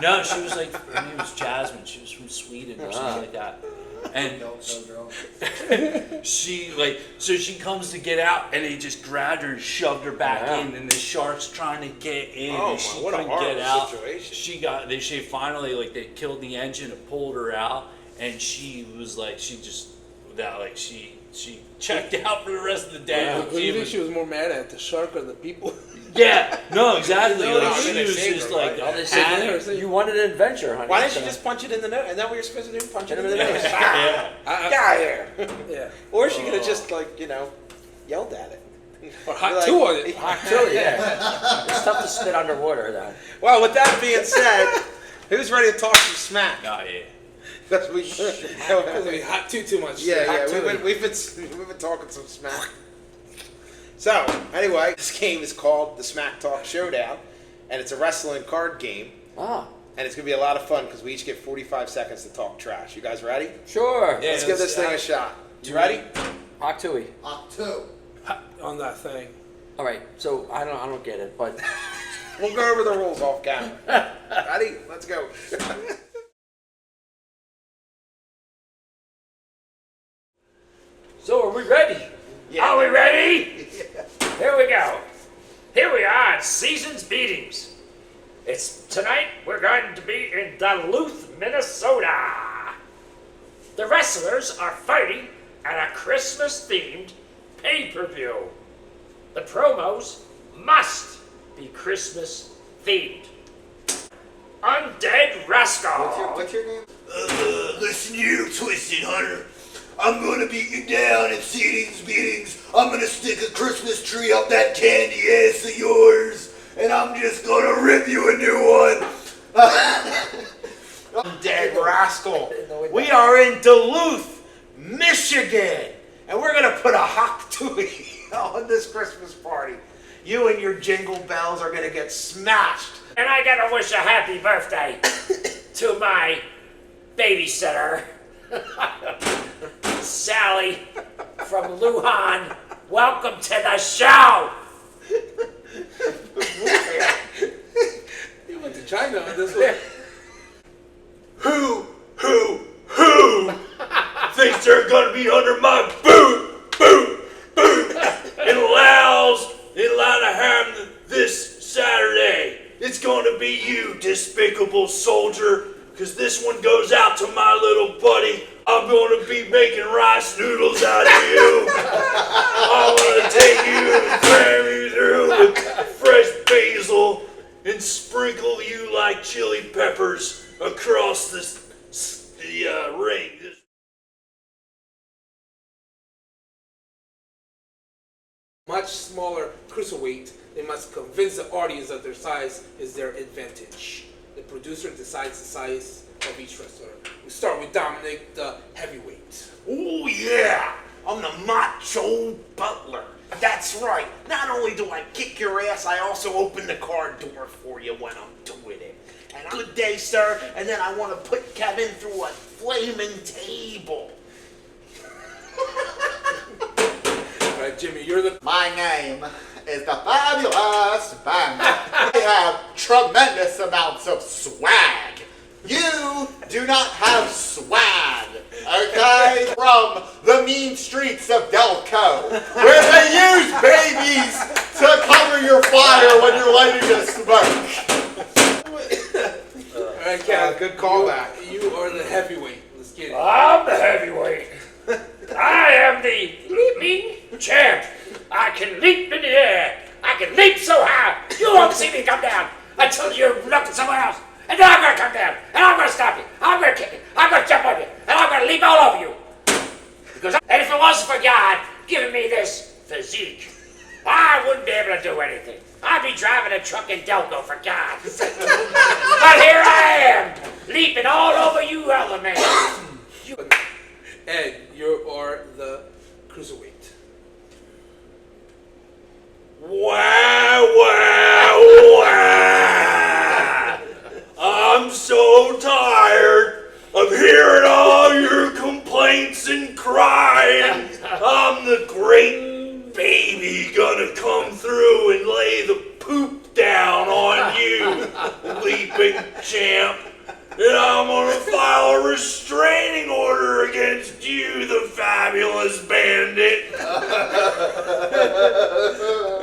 No, she was like, her name was Jasmine. She was from Sweden or something like that. And she comes to get out, and they just grabbed her and shoved her back in, and the shark's trying to get in, and she what a couldn't horrible get out. situation. She finally, they killed the engine and pulled her out, and she was like, she checked out for the rest of the day. Do you think she was more mad at the shark or the people? Yeah, no, exactly. No, Like, she she was didn't just shake her, like, right? They said you wanted an adventure, honey. Why didn't you so- just punch it in the nose? Isn't that what you're supposed to do? Punch it in the Yeah. nose? yeah. Get out of here. Yeah. Or she could have just, yelled at it. Or hot Like- two on it. Hot too, yeah. It's tough to spit underwater, though. Well, with that being said, who's ready to talk some smack? Oh, yeah. Because we, Because we hot too much. we've been talking some smack. So anyway, this game is called the Smack Talk Showdown, and it's a wrestling card game, Ah, and it's gonna be a lot of fun because we each get 45 seconds to talk trash. You guys ready? sure. Yeah. Let's give this thing a shot. You ready? Hot tui. On that thing. All right, so I don't get it, but We'll go over the rules off camera. Ready? Let's go. So are we ready? Yeah. Are we ready? Here we go. Here we are at Seasons Beatings. Tonight we're going to be in Duluth, Minnesota. The wrestlers are fighting at a Christmas-themed pay-per-view. The promos must be Christmas-themed. Undead Rascal. What's your name? Listen you, Twisted Hunter. I'm gonna beat you down in beatings. I'm gonna stick a Christmas tree up that candy ass of yours, and I'm just gonna rip you a new one. Dead rascal. We are in Duluth, Michigan, and we're gonna put a hot tui on this Christmas party. You and your jingle bells are gonna get smashed. And I gotta wish a happy birthday to my babysitter, Sally from Lujan. Welcome to the show. You went to China on this one. Who thinks they're gonna be under my boot in Louderham this Saturday? It's gonna be you, despicable soldier, because this one goes out to my little buddy. I'm gonna be making rice noodles out of you. I'm gonna take you and cram you through with fresh basil basil and sprinkle you like chili peppers across the ring. Much smaller cruiserweight, they must convince the audience that their size is their advantage. The producer decides the size of each wrestler. We start with Dominic, the heavyweight. Oh yeah, I'm the Macho Butler. That's right. Not only do I kick your ass, I also open the car door for you when I'm doing it. And good day, sir. And then I want to put Kevin through a flaming table. All right, Jimmy, you're the... My name is the Fabulous Bandit. I have tremendous amounts of swag. You do not have swag, okay? From the mean streets of Delco, where they use babies to cover your fire when you're lighting a smoke. All right, Kev, good callback. You are the heavyweight. Let's get it. I'm the heavyweight. I am the leaping champ. I can leap in the air. I can leap so high, you won't see me come down until you look somewhere else. And then I'm going to come down, and I'm going to stop you. I'm going to kick you. I'm going to jump on you, and I'm going to leap all over you. And if it wasn't for God giving me this physique, I wouldn't be able to do anything. I'd be driving a truck in Delco, for God. But here I am, leaping all over you other men. Ed, you are the cruiserweight. Wow, wow, wow. I'm so tired of hearing all your complaints and crying. I'm the great baby gonna come through and lay the poop down on you, leaping champ. And I'm gonna file a restraining order against you, the Fabulous Bandit.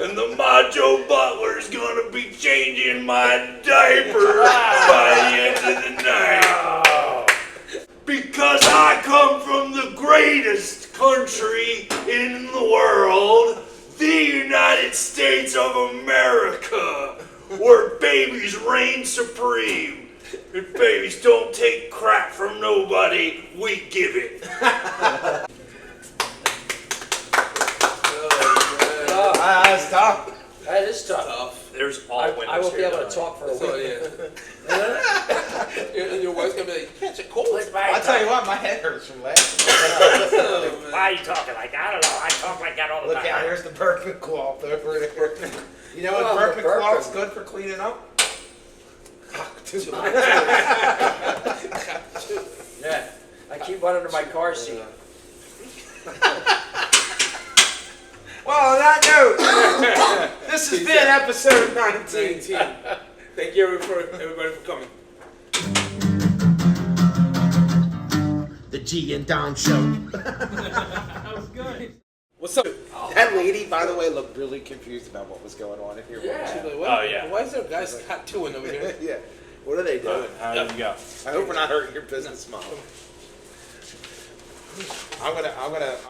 And the Macho Butler's gonna be changing my diaper by the end of the night. Because I come from the greatest country in the world, the United States of America, where babies reign supreme. If babies don't take crap from nobody, we give it. That's tough. That is tough. Tough. There's all I winners won't be here able to tonight. talk for a So, week. yeah. your wife's going to be like, catch a cold. I'll tell you what, my head hurts from laughing. Why are you talking like that? I don't know. I talk like that all the Look time. out, here's the Berkman cloth over there. You know what Oh, Berkman the Berkman. cloth's good for cleaning up? Yeah. I keep one under my car seat. Well, on that note, this has been episode 19. 19. Thank you everybody for coming. The G and Dom Show. What's up? That lady, by the way, looked really confused about what was going on in here. She's like, what? Oh, yeah. Why is there guys tattooing over here? Yeah. What are they doing? How did you go? I hope we're not hurting your business model. I'm gonna